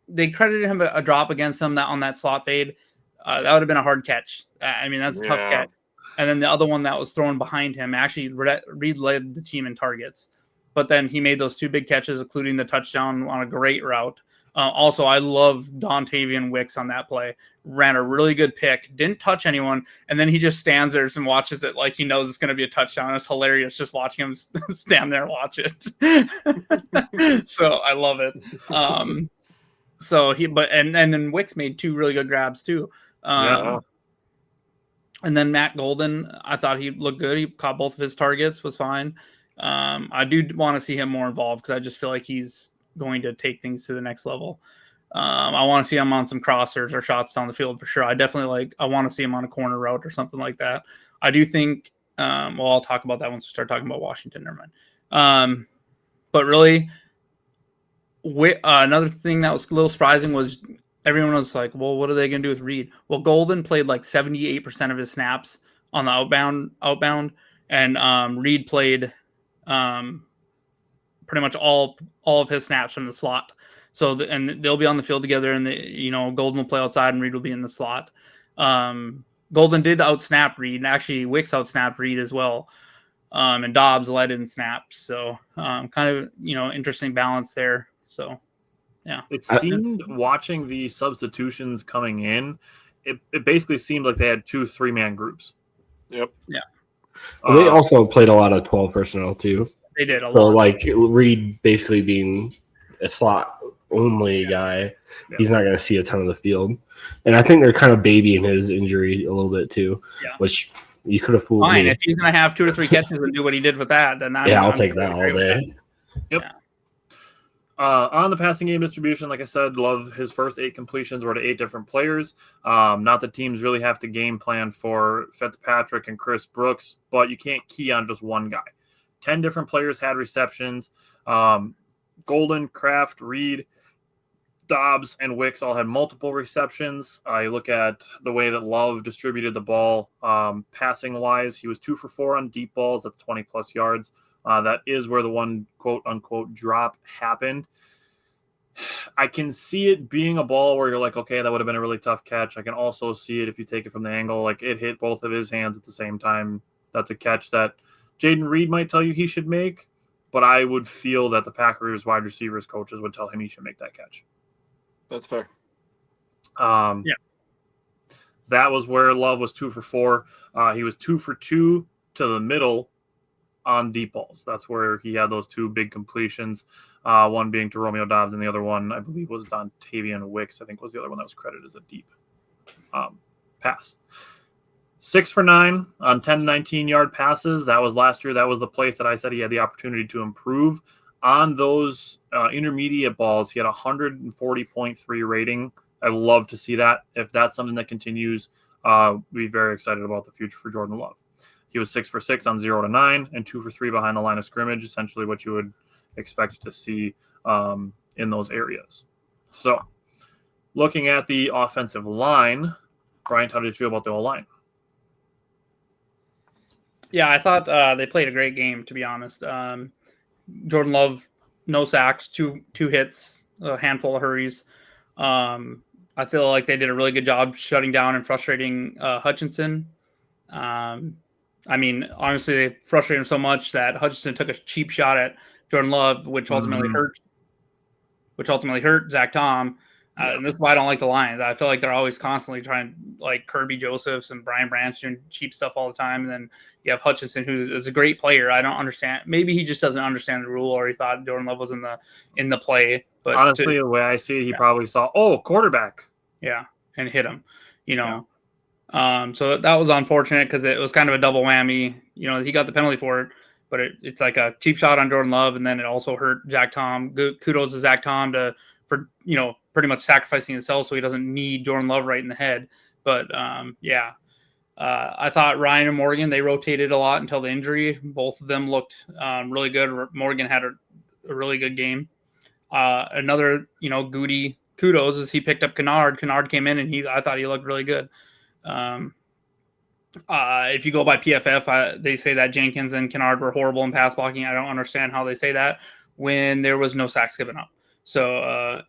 They credited him a drop against him that on that slot fade. That would have been a hard catch. I mean, that's a tough catch. And then the other one that was thrown behind him, actually, Reed led the team in targets. But then he made those two big catches, including the touchdown on a great route. Also, I love Dontavian Wicks on that play. Ran a really good pick, didn't touch anyone, and then he just stands there and watches it like he knows it's going to be a touchdown. It's hilarious just watching him stand there and watch it. So I love it. And then Wicks made two really good grabs too. And then Matt Golden, I thought he looked good. He caught both of his targets, was fine. I do want to see him more involved because I just feel like he's going to take things to the next level. I want to see him on some crossers or shots down the field for sure. I want to see him on a corner route or something like that. I do think, I'll talk about that once we start talking about Washington. Never mind. But really, another thing that was a little surprising was everyone was like, well, what are they going to do with Reed? Well, Golden played like 78% of his snaps on the outbound, and Reed played pretty much all of his snaps from the slot. So, and they'll be on the field together, and Golden will play outside, and Reed will be in the slot. Golden did outsnap Reed, and actually Wicks outsnapped Reed as well. And Dobbs led in snaps. So, kind of, interesting balance there. So, yeah. It seemed watching the substitutions coming in, it basically seemed like they had 2 3-man groups. Yep. Yeah. Well, they also played a lot of 12 personnel too. They did a lot. So like Reed basically being a slot only guy, he's not going to see a ton of the field. And I think they're kind of babying his injury a little bit too, which you could have fooled me. If he's going to have 2 or 3 catches and do what he did with that, then I'll take that all day. Yep. Yeah. On the passing game distribution, like I said, Love his first 8 completions were to 8 different players. Not that teams really have to game plan for Fitzpatrick and Chris Brooks, but you can't key on just one guy. 10 different players had receptions. Golden, Kraft, Reed, Dobbs, and Wicks all had multiple receptions. You look at the way that Love distributed the ball passing-wise. He was 2 for 4 on deep balls. That's 20-plus yards. That is where the one quote-unquote drop happened. I can see it being a ball where you're like, okay, that would have been a really tough catch. I can also see it if you take it from the angle. Like, it hit both of his hands at the same time. That's a catch that Jaden Reed might tell you he should make, but I would feel that the Packers wide receivers coaches would tell him he should make that catch. That's fair. That was where Love was 2 for 4. He was 2 for 2 to the middle on deep balls. That's where he had those 2 big completions, one being to Romeo Dobbs, and the other one, I believe, was Dontavian Wicks, I think was the other one that was credited as a deep pass. 6 for 9 on 10 to 19-yard passes. That was last year. That was the place that I said he had the opportunity to improve. On those intermediate balls, he had 140.3 rating. I love to see that. If that's something that continues, we'll be very excited about the future for Jordan Love. He was 6 for 6 on 0 to 9 and 2 for 3 behind the line of scrimmage, essentially what you would expect to see in those areas. So, looking at the offensive line, Bryant, how did you feel about the O-line? Yeah, I thought they played a great game, to be honest. Jordan Love, no sacks, two hits, a handful of hurries. I feel like they did a really good job shutting down and frustrating Hutchinson. I mean, honestly, they frustrated him so much that Hutchinson took a cheap shot at Jordan Love, which ultimately hurt Zach Tom. And this is why I don't like the Lions. I feel like they're always constantly trying, like Kirby Josephs and Brian Branch doing cheap stuff all the time. And then you have Hutchinson, who is a great player. I don't understand. Maybe he just doesn't understand the rule, or he thought Jordan Love was in the play. But honestly, the way I see it, he probably saw, quarterback. Yeah, and hit him. So that was unfortunate because it was kind of a double whammy. He got the penalty for it, but it's like a cheap shot on Jordan Love, and then it also hurt Zach Tom. Kudos to Zach Tom for pretty much sacrificing himself so he doesn't need Jordan Love right in the head. But I thought Ryan and Morgan, they rotated a lot until the injury. Both of them looked really good. Morgan had a really good game. Another, Goody kudos is he picked up Kennard. Kennard came in and I thought he looked really good. If you go by PFF, they say that Jenkins and Kennard were horrible in pass blocking. I don't understand how they say that when there was no sacks given up. So,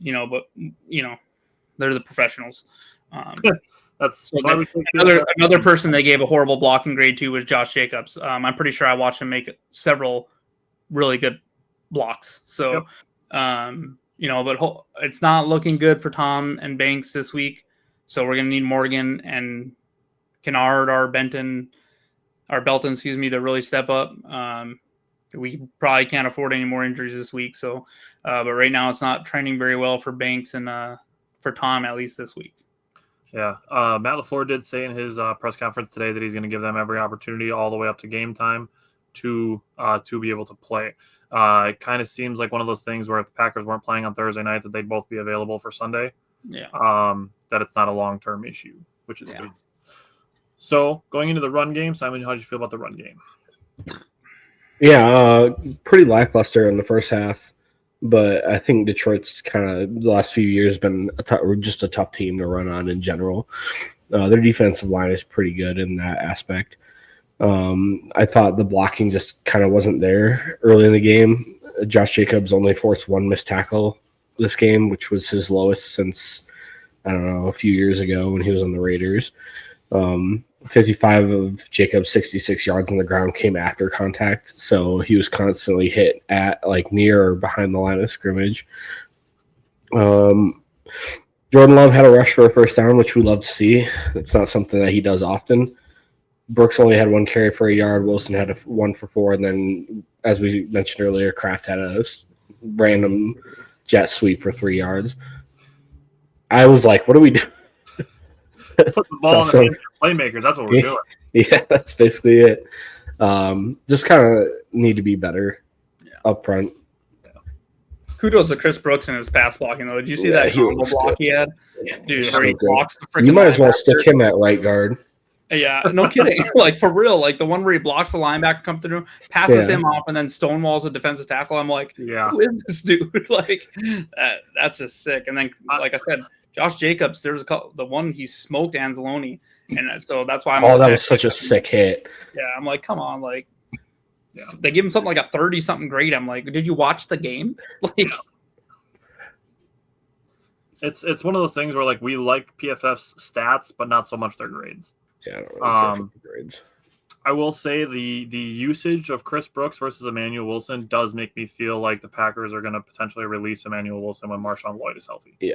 they're the professionals. That's so another person they gave a horrible blocking grade to was Josh Jacobs. I'm pretty sure I watched him make several really good blocks. So, but it's not looking good for Tom and Banks this week. So we're going to need Morgan and Kennard or Belton, to really step up. We probably can't afford any more injuries this week. So, but right now it's not trending very well for Banks and for Tom, at least this week. Yeah. Matt LaFleur did say in his press conference today that he's going to give them every opportunity all the way up to game time to be able to play. It kind of seems like one of those things where if the Packers weren't playing on Thursday night, that they'd both be available for Sunday. Yeah. That it's not a long-term issue, which is good. So going into the run game, Simon, how did you feel about the run game? Yeah, pretty lackluster in the first half, but I think Detroit's kind of the last few years been just a tough team to run on in general. Their defensive line is pretty good in that aspect. I thought the blocking just kind of wasn't there early in the game. Josh Jacobs only forced one missed tackle this game, which was his lowest since, I don't know, a few years ago when he was on the Raiders. 55 of Jacobs' 66 yards on the ground came after contact, so he was constantly hit at near or behind the line of scrimmage. Jordan Love had a rush for a first down, which we love to see. It's not something that he does often. Brooks only had one carry for a yard. Wilson had one for 4, and then, as we mentioned earlier, Kraft had a random jet sweep for 3 yards. I was like, what do we do? Put the ball in the hands of playmakers. That's what we're doing. Yeah, that's basically it. Just kind of need to be better up front. Kudos to Chris Brooks and his pass blocking, though. Did you see that combo block he had? Dude, where he blocks the freaking. You might as well stick him at right guard. Yeah, no kidding. For real. The one where he blocks the linebacker come through, passes him off, and then stonewalls a defensive tackle. I'm like, who is this dude? That's just sick. And then, like I said, Josh Jacobs, there's the one he smoked Anzalone, and so that's why that was such a sick hit. Yeah, I'm like, come on, they give him something like a 30-something grade. I'm like, did you watch the game? It's one of those things where we like PFF's stats, but not so much their grades. Yeah, I don't really care for the grades. I will say the usage of Chris Brooks versus Emmanuel Wilson does make me feel like the Packers are going to potentially release Emmanuel Wilson when Marshawn Lloyd is healthy. Yeah.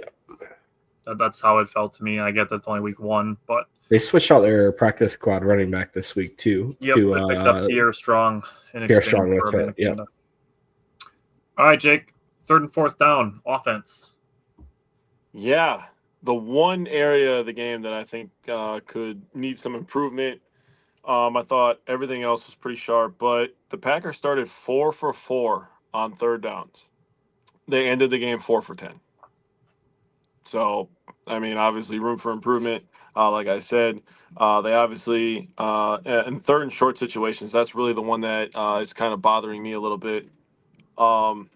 That's how it felt to me. I get that's only week 1, but they switched out their practice squad running back this week too. Yep, they picked up Pierre Strong. Pierre Strong, that's right. Yeah. All right, Jake. 3rd and 4th down offense. Yeah, the one area of the game that I think could need some improvement. I thought everything else was pretty sharp, but the Packers started 4 for 4 on 3rd downs. They ended the game 4 for 10. So, I mean, obviously room for improvement. Like I said, they obviously, in 3rd and short situations, that's really the one that is kind of bothering me a little bit. 0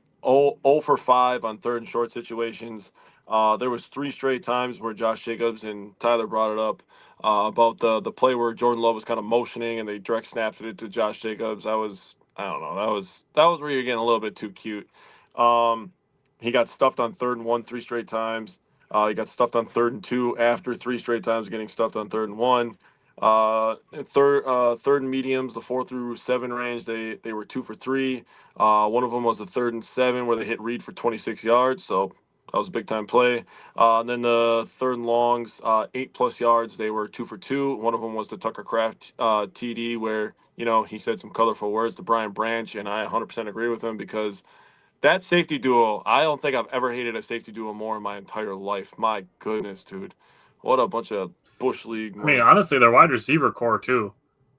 for 5 on 3rd and short situations. There was 3 straight times where Josh Jacobs and Tyler brought it up about the play where Jordan Love was kind of motioning and they direct snapped it to Josh Jacobs. I don't know. That was where you're getting a little bit too cute. He got stuffed on 3rd and 1 3 straight times. He got stuffed on 3rd and 2 after 3 straight times getting stuffed on 3rd and 1. Third and mediums, the 4 through 7 range, they were 2 for 3. One of them was the 3rd and 7 where they hit Reed for 26 yards. So that was a big time play. And then the 3rd and longs, 8+ yards, they were 2 for 2. One of them was the Tucker Kraft TD where, he said some colorful words to Brian Branch, and I 100% agree with him because that safety duo, I don't think I've ever hated a safety duo more in my entire life. My goodness, dude. What a bunch of Bush League. I mean, honestly, their wide receiver core, too.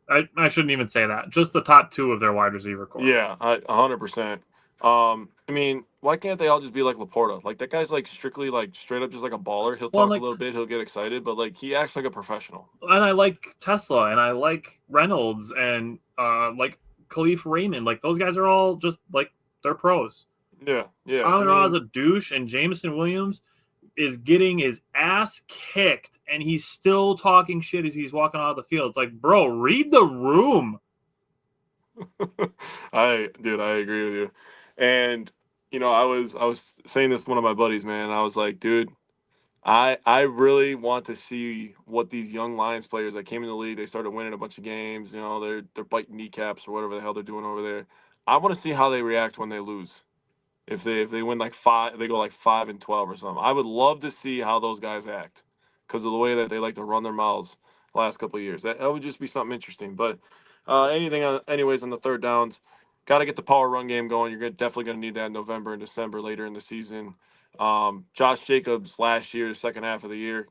I shouldn't even say that. Just the top 2 of their wide receiver core. Yeah, 100%. I mean, why can't they all just be like Laporta? Like that guy's like strictly like straight up just like a baller. He'll Well, talk a like, little bit, he'll get excited, but like he acts like a professional. and I like Tesla, and I like Reynolds, and like Khalif Raymond. Like those guys are all just like they're pros. Yeah, yeah. I Amon Ra is mean, a douche, and Jameson Williams is getting his ass kicked, and he's still talking shit as he's walking out of the field. It's like, bro, read the room. I agree with you. And I was saying this to one of my buddies, man. I was like, dude, I really want to see what these young Lions players that came in the league, they started winning a bunch of games, they're biting kneecaps or whatever the hell they're doing over there. I want to see how they react when they lose. If they win like 5, they go like 5-12 or something. I would love to see how those guys act because of the way that they like to run their mouths the last couple of years. That would just be something interesting. But anyways, on the third downs, got to get the power run game going. Definitely going to need that in November and December later in the season. Josh Jacobs last year, the second half of the year,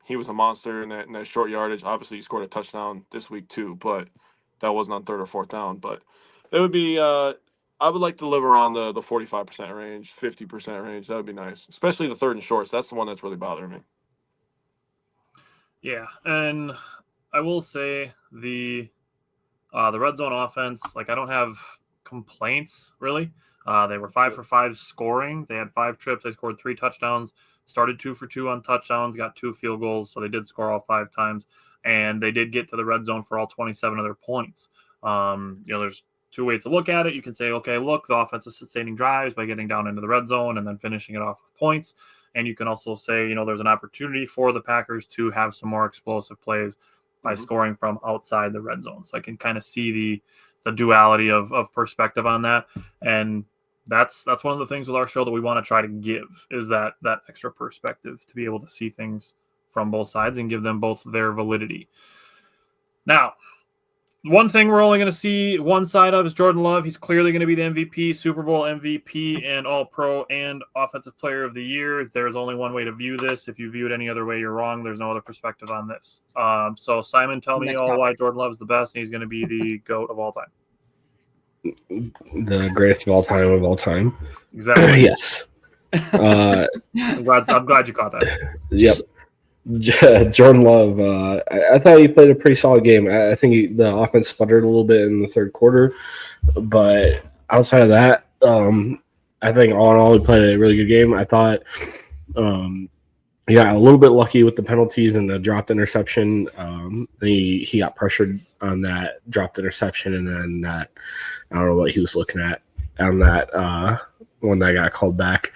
he was a monster in that short yardage. Obviously, he scored a touchdown this week too, but that wasn't on third or fourth down. But it would be. I would like to live around the 45% range, 50% range. That would be nice, especially the third and shorts. That's the one that's really bothering me. Yeah, and I will say the red zone offense, like I don't have complaints really. They were 5 for 5 scoring. They had 5 trips. They scored 3 touchdowns. Started 2 for 2 on touchdowns. Got 2 field goals, so they did score all 5 times, and they did get to the red zone for all 27 of their points. There's 2 ways to look at it. You can say, okay, look, the offense is sustaining drives by getting down into the red zone and then finishing it off with points. And you can also say, there's an opportunity for the Packers to have some more explosive plays by scoring from outside the red zone. So I can kind of see the duality of perspective on that. And that's one of the things with our show that we want to try to give is that extra perspective to be able to see things from both sides and give them both their validity. Now, one thing we're only going to see one side of is Jordan Love. He's clearly going to be the MVP, Super Bowl MVP, and All-Pro and Offensive Player of the Year. There's only one way to view this. If you view it any other way, you're wrong. There's no other perspective on this. So, Simon, tell me why Jordan Love is the best and he's going to be the GOAT of all time. The greatest of all time. Exactly. Yes. I'm glad you caught that. Yep. Jordan Love, I thought he played a pretty solid game. I think the offense sputtered a little bit in the third quarter, but outside of that, I think all in all, he played a really good game. I thought he got a little bit lucky with the penalties and the dropped interception. He got pressured on that dropped interception, and then that I don't know what he was looking at on that one that got called back.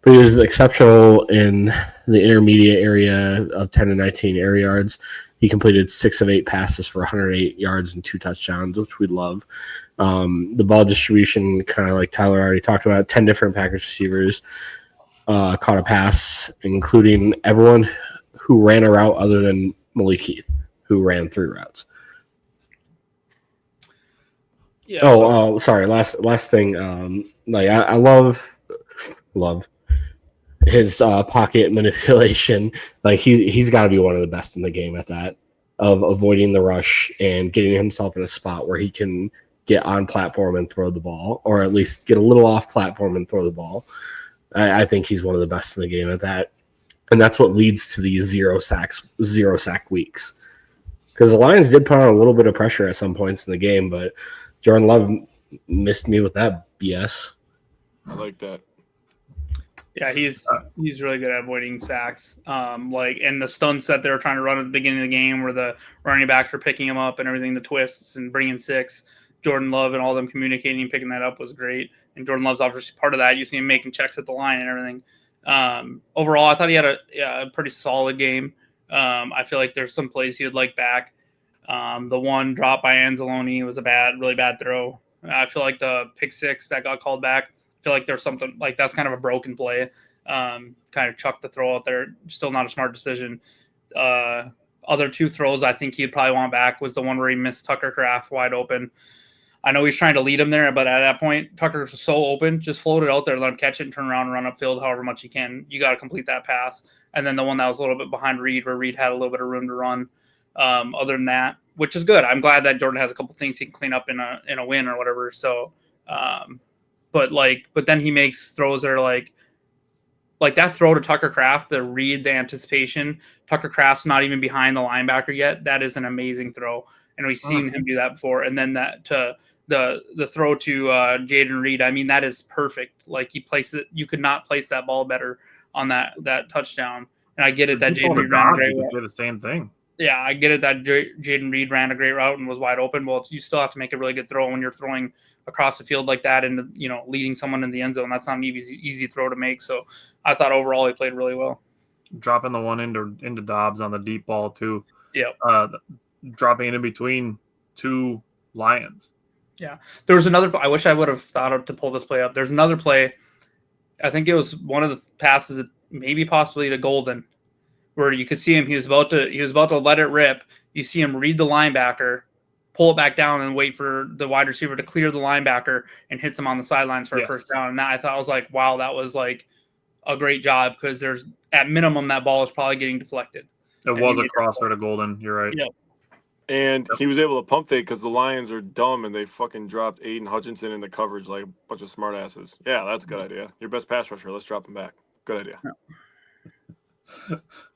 But he was exceptional in the intermediate area of 10 to 19 air yards. He completed 6 of 8 passes for 108 yards and 2 touchdowns, which we love. The ball distribution, kind of like Tyler already talked about, 10 different Packers receivers caught a pass, including everyone who ran a route other than Malik Heath, who ran 3 routes. Yeah. Sorry. Last thing. I love his pocket manipulation. Like he's got to be one of the best in the game at that, of avoiding the rush and getting himself in a spot where he can get on platform and throw the ball, or at least get a little off platform and throw the ball. I think he's one of the best in the game at that, and that's what leads to these zero sack weeks. Because the Lions did put on a little bit of pressure at some points in the game, but Jordan Love missed me with that BS. I like that. Yeah, he's really good at avoiding sacks. And the stunts that they were trying to run at the beginning of the game, where the running backs were picking him up and everything, the twists and bringing 6. Jordan Love and all them communicating and picking that up was great. And Jordan Love's obviously part of that. You see him making checks at the line and everything. Overall, I thought he had a pretty solid game. I feel like there's some plays he would like back. The one drop by Anzalone was a really bad throw. I feel like the pick 6 that got called back, I feel like there's something like that's kind of a broken play. Kind of chucked the throw out there. Still not a smart decision. Other 2 throws I think he'd probably want back was the one where he missed Tucker Kraft wide open. I know he's trying to lead him there, but at that point, Tucker's so open, just float it out there, let him catch it and turn around and run upfield however much he can. You got to complete that pass. And then the one that was a little bit behind Reed, where Reed had a little bit of room to run. Other than that, which is good. I'm glad that Jordan has a couple things he can clean up in a win or whatever. So, but then he makes throws that are like that throw to Tucker Kraft, the read, the anticipation. Tucker Kraft's not even behind the linebacker yet. That is an amazing throw, and we've seen him do that before. And then that to the throw to Jaden Reed. I mean, that is perfect. Like he placed it. You could not place that ball better on that touchdown. And I get it that Jaden Reed ran a great route. Did the same thing. Yeah, I get it that Jaden Reed ran a great route and was wide open. Well, you still have to make a really good throw when you're throwing across the field like that and, leading someone in the end zone. That's not an easy throw to make. So I thought overall he played really well. Dropping the one into Dobbs on the deep ball too. Yeah. Dropping it in between two Lions. Yeah. There was another. I wish I would have thought of to pull this play up. There's another play. I think it was one of the passes, maybe possibly to Golden, where you could see him. He was about to let it rip. You see him read the linebacker, pull it back down, and wait for the wide receiver to clear the linebacker and hits him on the sidelines for a first down. And I thought, I was like, wow, that was like a great job, because there's at minimum that ball is probably getting deflected. It was a crosser to Golden. You're right. Yep. And he was able to pump fake because the Lions are dumb and they fucking dropped Aiden Hutchinson in the coverage like a bunch of smart asses. Yeah, that's a good idea. Your best pass rusher. Let's drop him back. Good idea.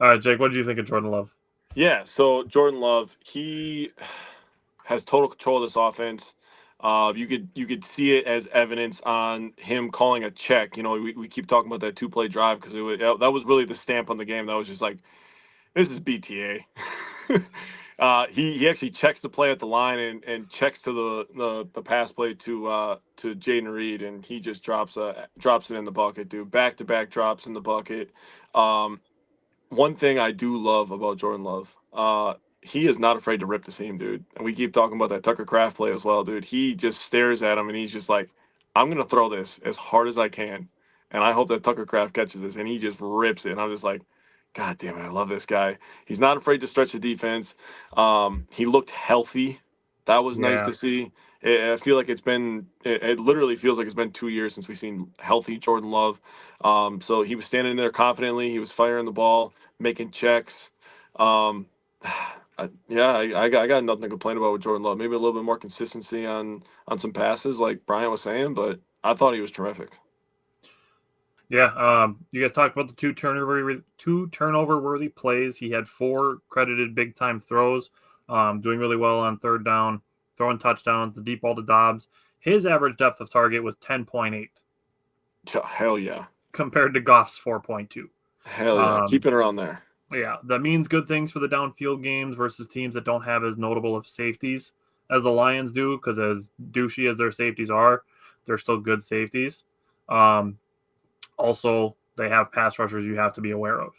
All right, Jake, what did you think of Jordan Love? Yeah, so Jordan Love, he has total control of this offense. You could see it as evidence on him calling a check. We keep talking about that 2-play drive because that was really the stamp on the game. That was just like, this is BTA. He actually checks the play at the line and checks to the pass play to Jaden Reed, and he just drops it in the bucket, dude. Back-to-back drops in the bucket. One thing I do love about Jordan Love, he is not afraid to rip the seam, dude. And we keep talking about that Tucker Kraft play as well, dude. He just stares at him, and he's just like, I'm going to throw this as hard as I can, and I hope that Tucker Kraft catches this, and he just rips it. And I'm just like, God damn it, I love this guy. He's not afraid to stretch the defense. He looked healthy. That was nice to see. I feel like it literally feels like it's been 2 years since we've seen healthy Jordan Love. So he was standing there confidently. He was firing the ball, making checks. I got nothing to complain about with Jordan Love. Maybe a little bit more consistency on some passes, like Brian was saying, but I thought he was terrific. Yeah, you guys talked about the two turnover-worthy plays. He had 4 credited big-time throws, doing really well on third down, throwing touchdowns, the deep ball to Dobbs. His average depth of target was 10.8. Hell yeah. Compared to Goff's 4.2. Hell yeah. Keep it around there. Yeah, that means good things for the downfield games versus teams that don't have as notable of safeties as the Lions do, because as douchey as their safeties are, they're still good safeties. Also, they have pass rushers you have to be aware of.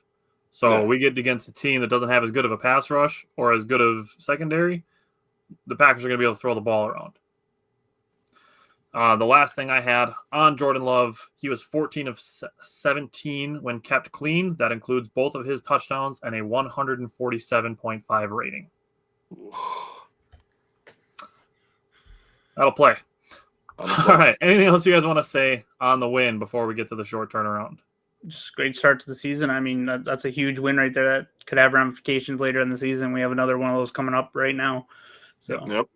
So we get against a team that doesn't have as good of a pass rush or as good of secondary, the Packers are going to be able to throw the ball around. The last thing I had on Jordan Love, he was 14 of 17 when kept clean. That includes both of his touchdowns and a 147.5 rating. That'll play. All right. Anything else you guys want to say on the win before we get to the short turnaround? Just great start to the season. I mean, that's a huge win right there. That could have ramifications later in the season. We have another one of those coming up right now. So, yep.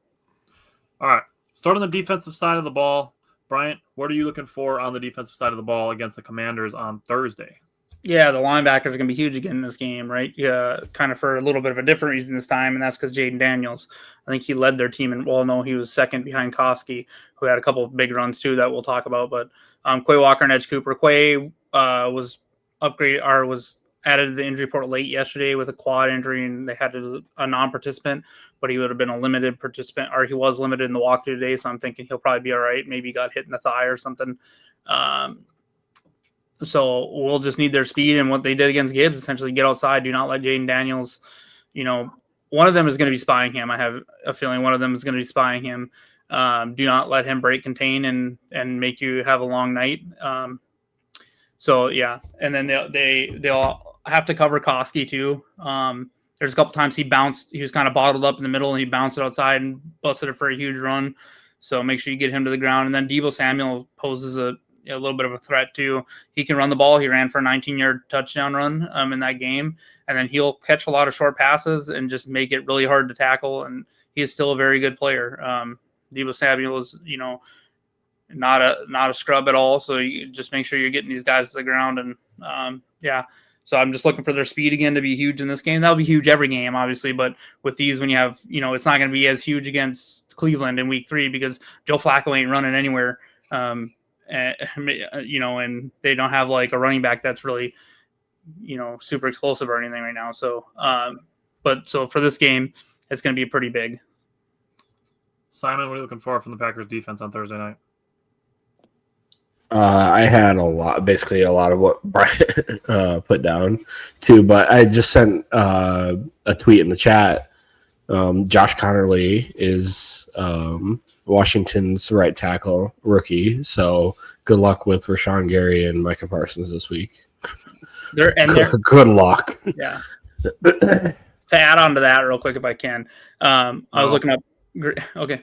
All right. Start on the defensive side of the ball. Bryant, what are you looking for on the defensive side of the ball against the Commanders on Thursday? Yeah, the linebackers are going to be huge again in this game, right? Yeah, kind of for a little bit of a different reason this time, and that's because Jaden Daniels. I think he led their team, and he was second behind Koski, who had a couple of big runs too that we'll talk about. But Quay Walker and Edge Cooper. Quay was added to the injury report late yesterday with a quad injury, and they had a non-participant, but he would have been a limited participant, or he was limited in the walkthrough today. So I'm thinking he'll probably be all right. Maybe he got hit in the thigh or something. So we'll just need their speed and what they did against Gibbs, essentially get outside. Do not let Jaden Daniels, one of them is going to be spying him. I have a feeling one of them is going to be spying him. Do not let him break contain and make you have a long night. So yeah. And then they'll have to cover Koski too. There's a couple times he was kind of bottled up in the middle and he bounced it outside and busted it for a huge run. So make sure you get him to the ground. And then Deebo Samuel poses a little bit of a threat too. He can run the ball. He ran for a 19-yard touchdown run in that game. And then he'll catch a lot of short passes and just make it really hard to tackle. And he is still a very good player. Deebo Samuel is, not a scrub at all. So you just make sure you're getting these guys to the ground. And so I'm just looking for their speed again to be huge in this game. That'll be huge every game, obviously. But with these, when you have, it's not going to be as huge against Cleveland in week 3 because Joe Flacco ain't running anywhere. And they don't have like a running back that's really, super explosive or anything right now. So, so for this game, it's going to be pretty big. Simon, what are you looking for from the Packers defense on Thursday night? I had basically a lot of what Brian put down too, but I just sent a tweet in the chat. Josh Connerly is Washington's right tackle rookie, so good luck with Rashawn Gary and Micah Parsons this week. Good luck. Yeah. To add on to that real quick, if I can, I was looking up. Okay.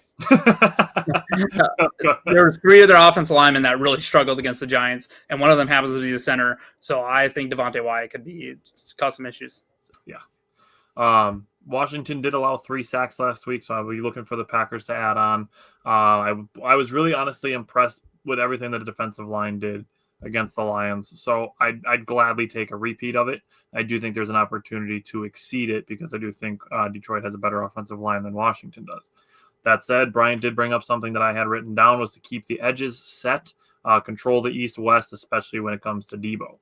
There was 3 of their offensive linemen that really struggled against the Giants, and one of them happens to be the center. So I think Devontae Wyatt could cause some issues. Yeah. Washington did allow 3 sacks last week, so I'll be looking for the Packers to add on. I was really honestly impressed with everything that the defensive line did against the Lions, so I'd gladly take a repeat of it. I do think there's an opportunity to exceed it because I do think Detroit has a better offensive line than Washington does. That said, Brian did bring up something that I had written down was to keep the edges set, control the east-west, especially when it comes to Debo.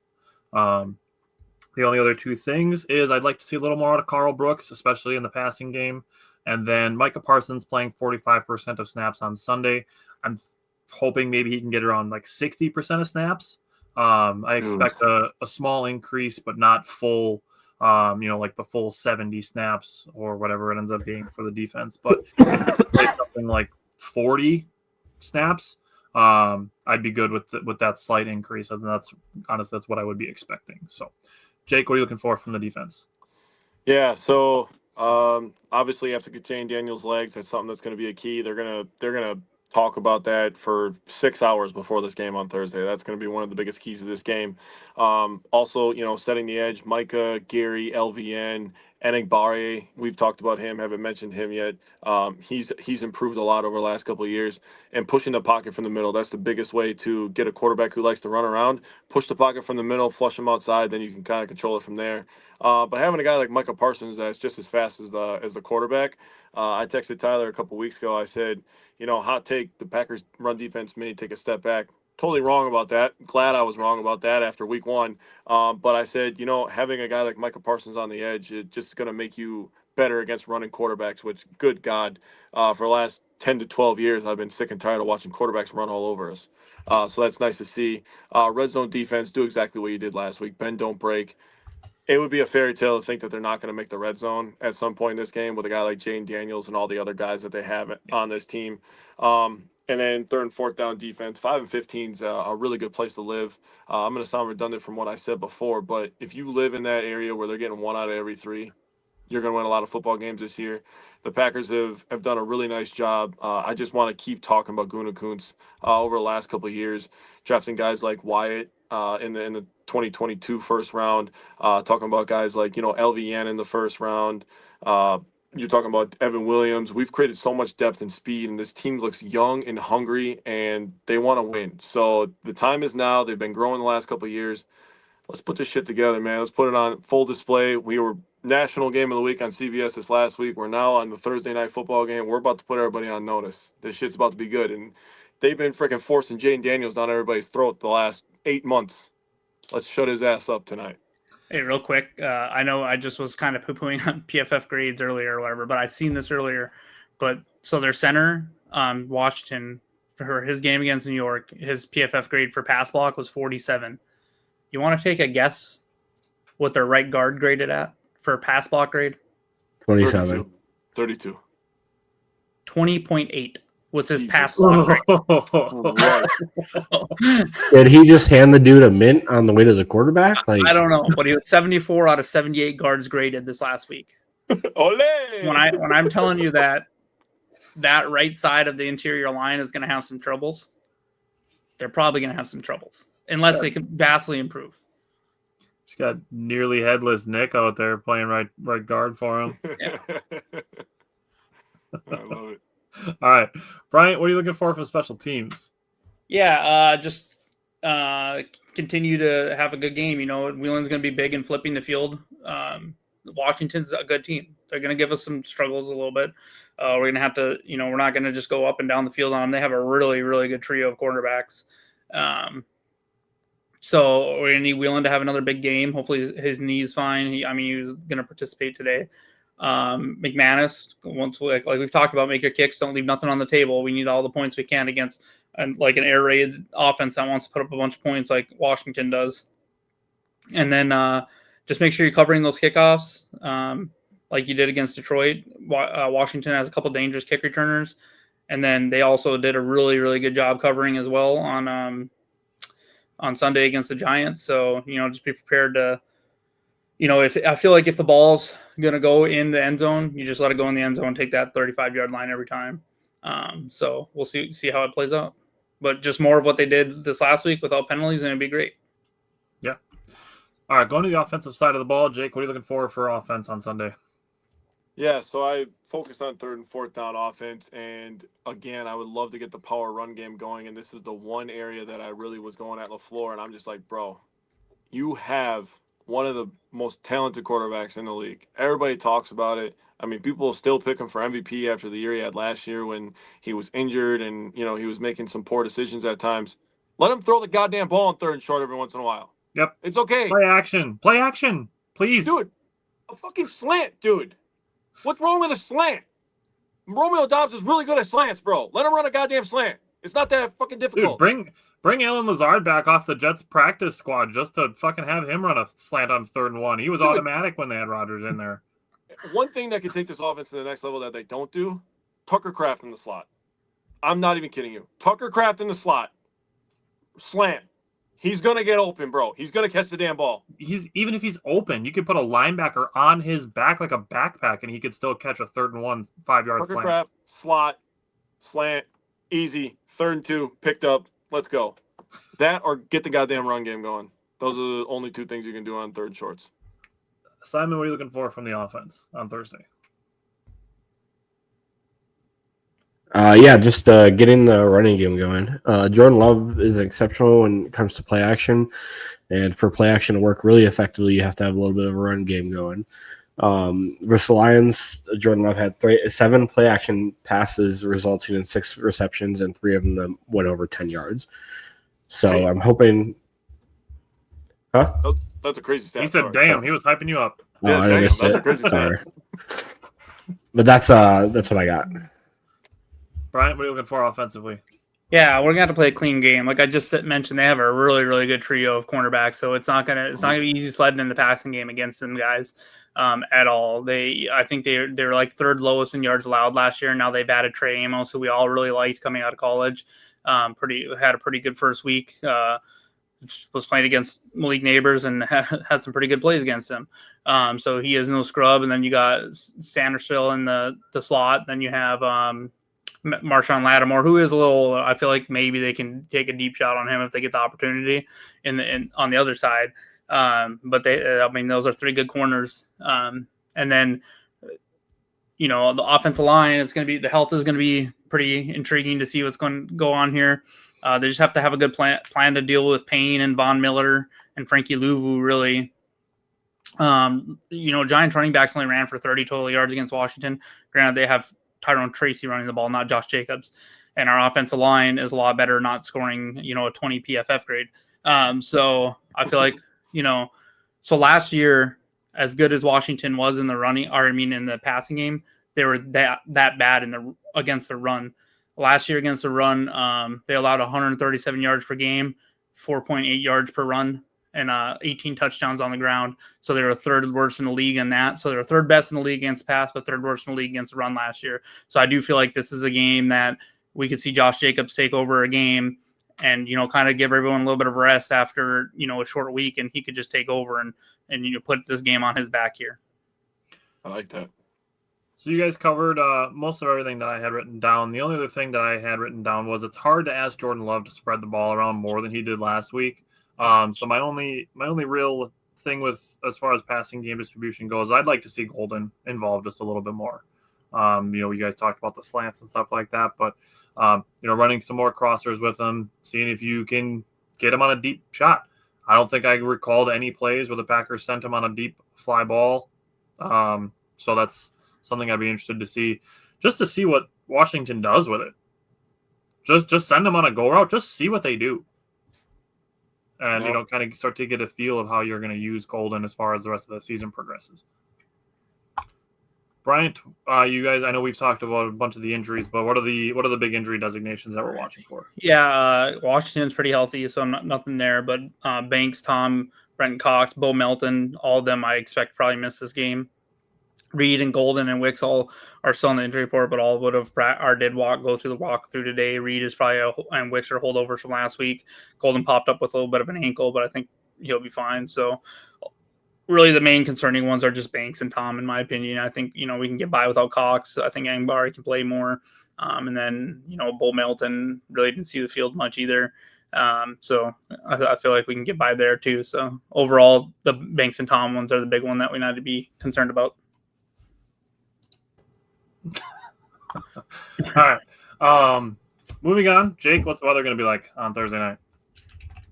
The only other 2 things is I'd like to see a little more out of Carl Brooks, especially in the passing game. And then Micah Parsons playing 45% of snaps on Sunday. I'm hoping maybe he can get around like 60% of snaps. I expect a small increase, but not full, like the full 70 snaps or whatever it ends up being for the defense. But if play something like 40 snaps, I'd be good with that slight increase. And that's what I would be expecting. So, Jake, what are you looking for from the defense? Yeah, so obviously you have to contain Daniel's legs. That's something that's going to be a key. They're gonna talk about that for 6 hours before this game on Thursday. That's going to be one of the biggest keys of this game. Also, setting the edge, Micah, Gary, LVN, Enigbare, we've talked about him, haven't mentioned him yet. He's improved a lot over the last couple of years. And pushing the pocket from the middle, that's the biggest way to get a quarterback who likes to run around. Push the pocket from the middle, flush him outside, then you can kind of control it from there. But having a guy like Micah Parsons that's just as fast as the quarterback, I texted Tyler a couple weeks ago. I said, hot take, the Packers run defense may take a step back. Totally wrong about that. Glad I was wrong about that after week 1. But I said, having a guy like Micah Parsons on the edge is just going to make you better against running quarterbacks, which, good God, for the last 10 to 12 years, I've been sick and tired of watching quarterbacks run all over us. So that's nice to see. Red zone defense, do exactly what you did last week. Bend, don't break. It would be a fairy tale to think that they're not going to make the red zone at some point in this game with a guy like Jane Daniels and all the other guys that they have on this team. And then 3rd and 4th down defense, 5 and 15 is a really good place to live. I'm going to sound redundant from what I said before, but if you live in that area where they're getting 1 out of every 3, you're going to win a lot of football games this year. The Packers have done a really nice job. I just want to keep talking about Gutekunst over the last couple of years, drafting guys like Wyatt in the 2022 first round, talking about guys like, LVN in the first round. You're talking about Evan Williams. We've created so much depth and speed, and this team looks young and hungry, and they want to win. So the time is now. They've been growing the last couple of years. Let's put this shit together, man. Let's put it on full display. We were national game of the week on CBS this last week. We're now on the Thursday night football game. We're about to put everybody on notice. This shit's about to be good. And they've been freaking forcing Jane Daniels down everybody's throat the last 8 months. Let's shut his ass up tonight. Hey, real quick, I know I just was kind of poo-pooing on PFF grades earlier or whatever, but I seen this earlier. But so their center, Washington, for his game against New York, his PFF grade for pass block was 47. You want to take a guess what their right guard graded at for pass block grade? 27. 32. 20.8 was his pass block grade. Did he just hand the dude a mint on the way to the quarterback? I don't know, but he was 74 out of 78 guards graded this last week. Ole! When I'm telling you that right side of the interior line is going to have some troubles, they're probably going to have some troubles unless they can vastly improve. He's got nearly headless Nick out there playing right guard for him. Yeah. I love it. All right, Bryant, what are you looking for from special teams? Yeah, just continue to have a good game. Wheeland's going to be big in flipping the field. Washington's a good team. They're going to give us some struggles a little bit. We're going to have to, we're not going to just go up and down the field on them. They have a really, really good trio of quarterbacks. So we're going to need Wheeland to have another big game. Hopefully his knee's fine. He was going to participate today. McManus, once like we've talked about, make your kicks. Don't leave nothing on the table. We need all the points we can against an air raid offense that wants to put up a bunch of points like Washington does. And then just make sure you're covering those kickoffs like you did against Detroit. Washington has a couple dangerous kick returners. And then they also did a really, really good job covering as well on Sunday against the Giants. So, just be prepared to, if I feel like if the ball's going to go in the end zone, you just let it go in the end zone, take that 35-yard line every time. So we'll see how it plays out. But just more of what they did this last week without penalties, and it'd be great. Yeah. All right, going to the offensive side of the ball, Jake, what are you looking for offense on Sunday? Yeah, so I focused on 3rd and 4th down offense, and again, I would love to get the power run game going, and this is the one area that I really was going at LaFleur, and I'm just like, bro, you have one of the most talented quarterbacks in the league. Everybody talks about it. I mean, people still pick him for MVP after the year he had last year when he was injured and, he was making some poor decisions at times. Let him throw the goddamn ball on 3rd and short every once in a while. Yep. It's okay. Play action, please. Dude, a fucking slant, dude. What's wrong with a slant? Romeo Dobbs is really good at slants, bro. Let him run a goddamn slant. It's not that fucking difficult. Dude, bring Alan Lazard back off the Jets practice squad just to fucking have him run a slant on 3rd and 1. He was automatic when they had Rodgers in there. One thing that could take this offense to the next level that they don't do, Tucker Kraft in the slot. I'm not even kidding you. Tucker Kraft in the slot. Slant. He's going to get open, bro. He's going to catch the damn ball. Even if he's open, you could put a linebacker on his back like a backpack, and he could still catch a 3rd and 1 5-yard Tucker slant. Kraft, slot, slant, easy, 3rd and 2, picked up. Let's go. That or get the goddamn run game going. Those are the only two things you can do on 3rd shorts. Simon, what are you looking for from the offense on Thursday? Just getting the running game going. Jordan Love is exceptional when it comes to play action, and for play action to work really effectively, you have to have a little bit of a run game going. Versus the Lions, Jordan Love had 7 play action passes, resulting in 6 receptions, and 3 of them went over 10 yards. So I'm hoping. Huh? That's a crazy stat. He said, "Damn," he was hyping you up. Yeah, damn, that's a crazy stat. But that's what I got. Brian, what are you looking for offensively? Yeah, we're gonna have to play a clean game. Like I just mentioned, they have a really, really good trio of cornerbacks, so it's not gonna be easy sledding in the passing game against them guys at all. I think they're like 3rd lowest in yards allowed last year. Now they've added Trey Amos, who we all really liked coming out of college. Had a pretty good first week. Was playing against Malik Neighbors and had some pretty good plays against him. So he is no scrub. And then you got Sandersville in the slot. Then you have Marshawn Lattimore, who is a little. I feel like maybe they can take a deep shot on him if they get the opportunity on the other side. But those are 3 good corners. And then, the offensive line the health is going to be pretty intriguing to see what's going to go on here. They just have to have a good plan to deal with Payne and Von Miller and Frankie Louvu, really. Giants running backs only ran for 30 total yards against Washington. Granted, they have Tyrone Tracy running the ball, not Josh Jacobs. And our offensive line is a lot better, not scoring, a 20 PFF grade. So I feel like, so last year, as good as Washington was in the passing game, they were that bad against the run. Last year against the run, they allowed 137 yards per game, 4.8 yards per run, and 18 touchdowns on the ground. So they were 3rd worst in the league in that. So they were 3rd best in the league against pass, but 3rd worst in the league against the run last year. So I do feel like this is a game that we could see Josh Jacobs take over a game and, kind of give everyone a little bit of rest after, a short week, and he could just take over and put this game on his back here. I like that. So you guys covered most of everything that I had written down. The only other thing that I had written down was it's hard to ask Jordan Love to spread the ball around more than he did last week. So my only real thing with as far as passing game distribution goes, I'd like to see Golden involved just a little bit more. You guys talked about the slants and stuff like that, but Running some more crossers with him, seeing if you can get him on a deep shot. I don't think I recalled any plays where the Packers sent him on a deep fly ball. So that's something I'd be interested to see, just to see what Washington does with it. Just send them on a go route. Just see what they do. And, kind of start to get a feel of how you're going to use Golden as far as the rest of the season progresses. Bryant, you guys, I know we've talked about a bunch of the injuries, but what are the big injury designations that we're watching for? Yeah, Washington's pretty healthy, so nothing there. But Banks, Tom, Brenton Cox, Bo Melton, all of them I expect probably miss this game. Reed and Golden and Wicks all are still on the injury report, but all would have go through the walkthrough today. Reed is probably and Wicks are holdovers from last week. Golden popped up with a little bit of an ankle, but I think he'll be fine. So really the main concerning ones are just Banks and Tom, in my opinion. I think, we can get by without Cox. I think Angbari can play more. And then, Bull Melton really didn't see the field much either. So I feel like we can get by there too. So overall, the Banks and Tom ones are the big one that we need to be concerned about. All right. Moving on. Jake, what's the weather going to be like on Thursday night?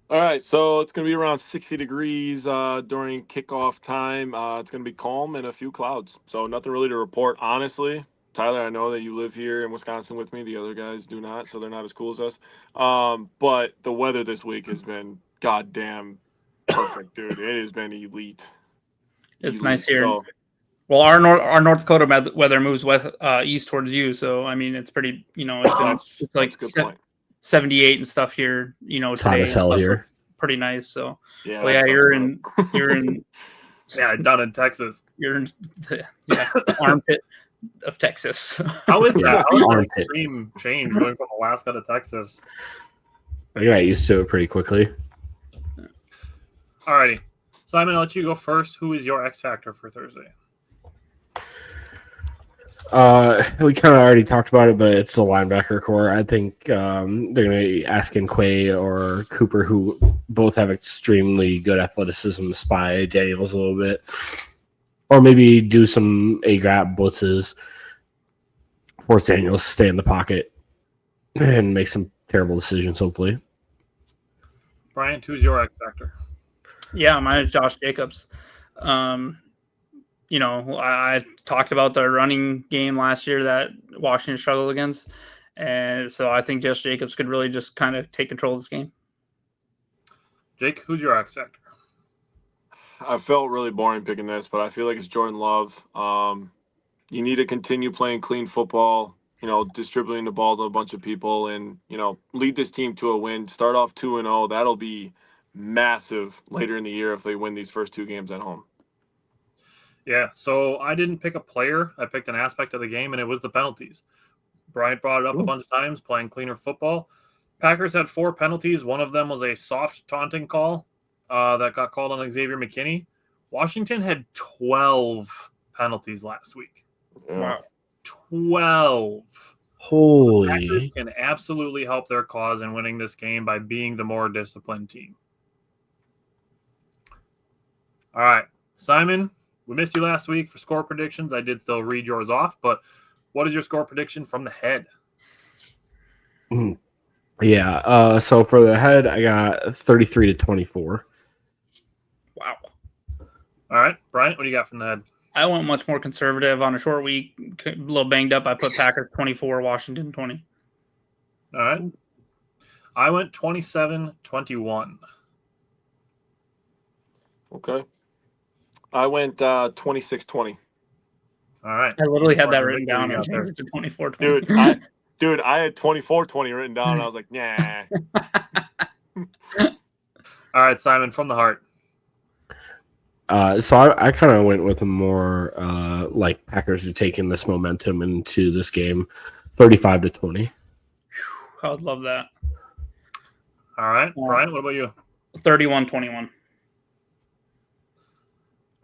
All right, so it's going to be around 60 degrees during kickoff time. It's going to be calm and a few clouds. So nothing really to report, honestly. Tyler, I know that you live here in Wisconsin with me. The other guys do not, so they're not as cool as us. But the weather this week has been goddamn perfect, dude. It has been elite. It's nice here. So, well, our North Dakota weather moves east towards you, so I mean it's pretty. It's like 78 and stuff here. It's today hot as hell here. Pretty nice. So yeah, you're in yeah, down in Texas. You're in the armpit of Texas. How is that? How is that extreme change going from Alaska to Texas? I got used to it pretty quickly. Alrighty, Simon, I'll let you go first. Who is your X factor for Thursday? We kind of already talked about it, but it's the linebacker core. I think they're going to be asking Quay or Cooper, who both have extremely good athleticism, spy Daniels a little bit, or maybe do some A-gap blitzes, force Daniels to stay in the pocket and make some terrible decisions, hopefully. Bryant, who's your X factor? Yeah, mine is Josh Jacobs. I talked about the running game last year that Washington struggled against. And so I think Josh Jacobs could really just kind of take control of this game. Jake, who's your X factor? I felt really boring picking this, but I feel like it's Jordan Love. You need to continue playing clean football, distributing the ball to a bunch of people and, lead this team to a win. Start off 2-0. That'll be massive later in the year if they win these first two games at home. Yeah, so I didn't pick a player. I picked an aspect of the game, and it was the penalties. Bryant brought it up a bunch of times, playing cleaner football. Packers had 4 penalties. One of them was a soft taunting call that got called on Xavier McKinney. Washington had 12 penalties last week. Wow. 12. Holy. The Packers can absolutely help their cause in winning this game by being the more disciplined team. All right, Simon, we missed you last week for score predictions. I did still read yours off, but what is your score prediction from the head? Yeah, so for the head, I got 33-24. Wow. All right, Bryant, what do you got from the head? I went much more conservative on a short week, a little banged up. I put Packers 24, Washington 20. All right. I went 27-21. Okay. I went 26-20. All right. I literally had that written down and changed it to 24-20. Dude, I had 24-20 written down, and I was like, nah. All right, Simon, from the heart. So I kind of went with a more like Packers are taking this momentum into this game, 35-20. I would love that. All right, Brian, what about you? 31-21.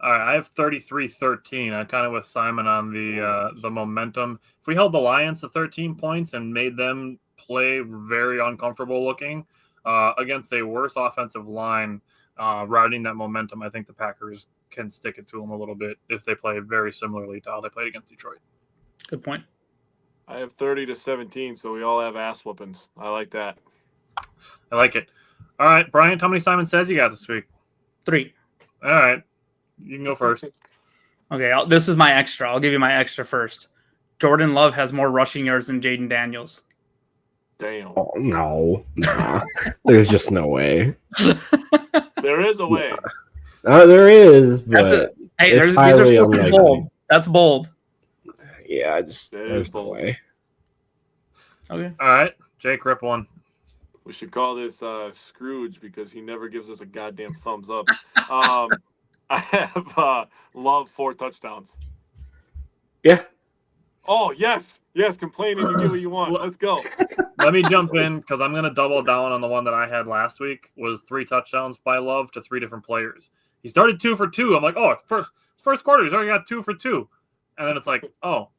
All right, I have 33-13. I'm kind of with Simon on the momentum. If we held the Lions to 13 points and made them play very uncomfortable looking against a worse offensive line, riding that momentum, I think the Packers can stick it to them a little bit if they play very similarly to how they played against Detroit. Good point. I have 30-17, so we all have ass whoopings. I like that. I like it. All right, Bryant, how many Simon Says you got this week? 3. All right. You can go first. Okay, this is my extra. I'll give you my extra first. Jordan Love has more rushing yards than Jaden Daniels. Damn. Oh, no. There's just no way. There is a way. There is, but it's these are highly supposed to be unlikely. bold. That's bold. Yeah, bold. there's no way. Okay. All right, Jake, rip one. We should call this Scrooge because he never gives us a goddamn thumbs up. I have Love 4 touchdowns. Yeah. Oh, yes. Yes, complaining, you get what you want. Let's go. Let me jump in because I'm going to double down on the one that I had last week was 3 touchdowns by Love to 3 different players. He started 2 for 2. I'm like, oh, it's first quarter. He's already got 2 for 2. And then it's like, oh, all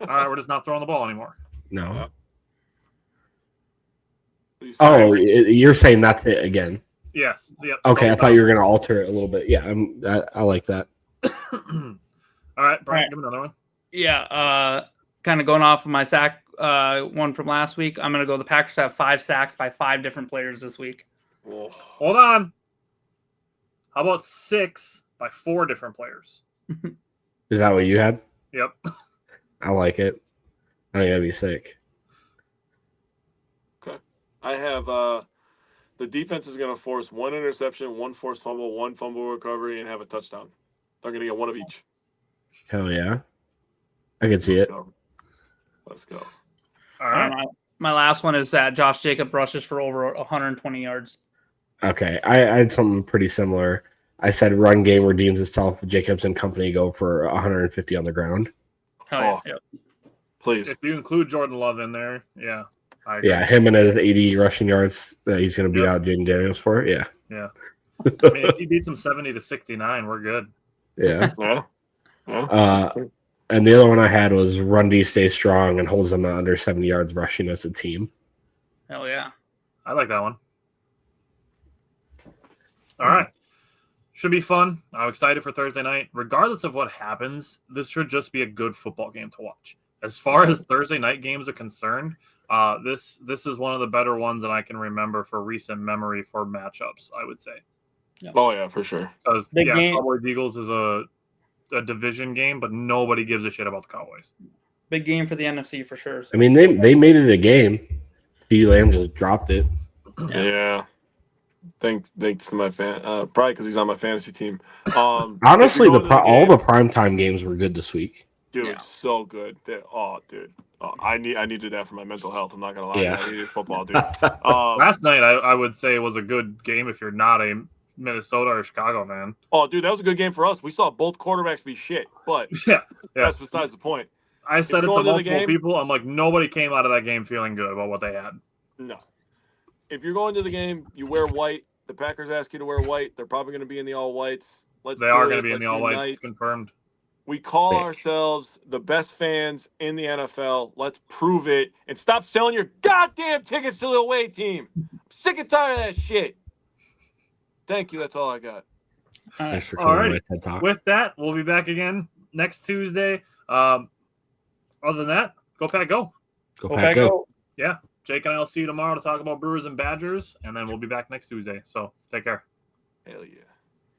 right, we're just not throwing the ball anymore. No. Oh, you're saying that's it again. Yes. Yep. Okay, I thought you were going to alter it a little bit. Yeah, I like that. All right, Brian, give me another one. Yeah, kind of going off of my sack one from last week, I'm going to go the Packers have 5 sacks by 5 different players this week. Oh. Hold on. How about 6 by 4 different players? Is that what you had? Yep. I like it. I think that'd be sick. Okay. I have the defense is going to force 1 interception, 1 forced fumble, 1 fumble recovery, and have a touchdown. They're going to get 1 of each. Hell yeah. I can see Let's it. go. Let's go. All right. My last one is that Josh Jacobs rushes for over 120 yards. Okay, I had something pretty similar. I said run game redeems itself. Jacobs and company go for 150 on the ground. Hell yeah. Oh. Please. If you include Jordan Love in there, yeah. I agree. Yeah, him and his 80 rushing yards that he's going to beat Yep. out Jaden Daniels for. Yeah. Yeah. I mean, if he beats him 70-69, we're good. Yeah. Yeah. And the other one I had was run D stays strong and holds them to under 70 yards rushing as a team. Hell yeah. I like that one. All right. Should be fun. I'm excited for Thursday night. Regardless of what happens, this should just be a good football game to watch. As far as Thursday night games are concerned, this is one of the better ones that I can remember for recent memory for matchups, I would say. Oh, yeah, for sure. Because, Big game. Cowboys-Eagles is a division game, but nobody gives a shit about the Cowboys. Big game for the NFC for sure. I mean, they made it a game. CeeDee Lamb just dropped it. Yeah. Thanks to my fan. Probably because he's on my fantasy team. Honestly, all the primetime games were good this week. Dude, so good. Dude. I needed that for my mental health. I'm not gonna lie. Yeah. I needed football, dude. Last night, I would say was a good game if you're not a Minnesota or Chicago fan. Oh, dude, that was a good game for us. We saw both quarterbacks be shit, but Yeah. that's besides the point. I said it to going to the multiple game- people. I'm like, nobody came out of that game feeling good about what they had. No. If you're going to the game, you wear white. The Packers ask you to wear white. They're probably going to be in the all whites. They are going to be in the all whites. It's confirmed. We call Sick. ourselves the best fans in the NFL. Let's prove it and stop selling your goddamn tickets to the away team. I'm sick and tired of that shit. Thank you. That's all I got. Thanks for All coming right. to my TED Talk. With that, we'll be back again next Tuesday. Other than that, go Pack, go. Go Pack, go. Yeah. Jake and I will see you tomorrow to talk about Brewers and Badgers, and then we'll be back next Tuesday. So take care. Hell yeah.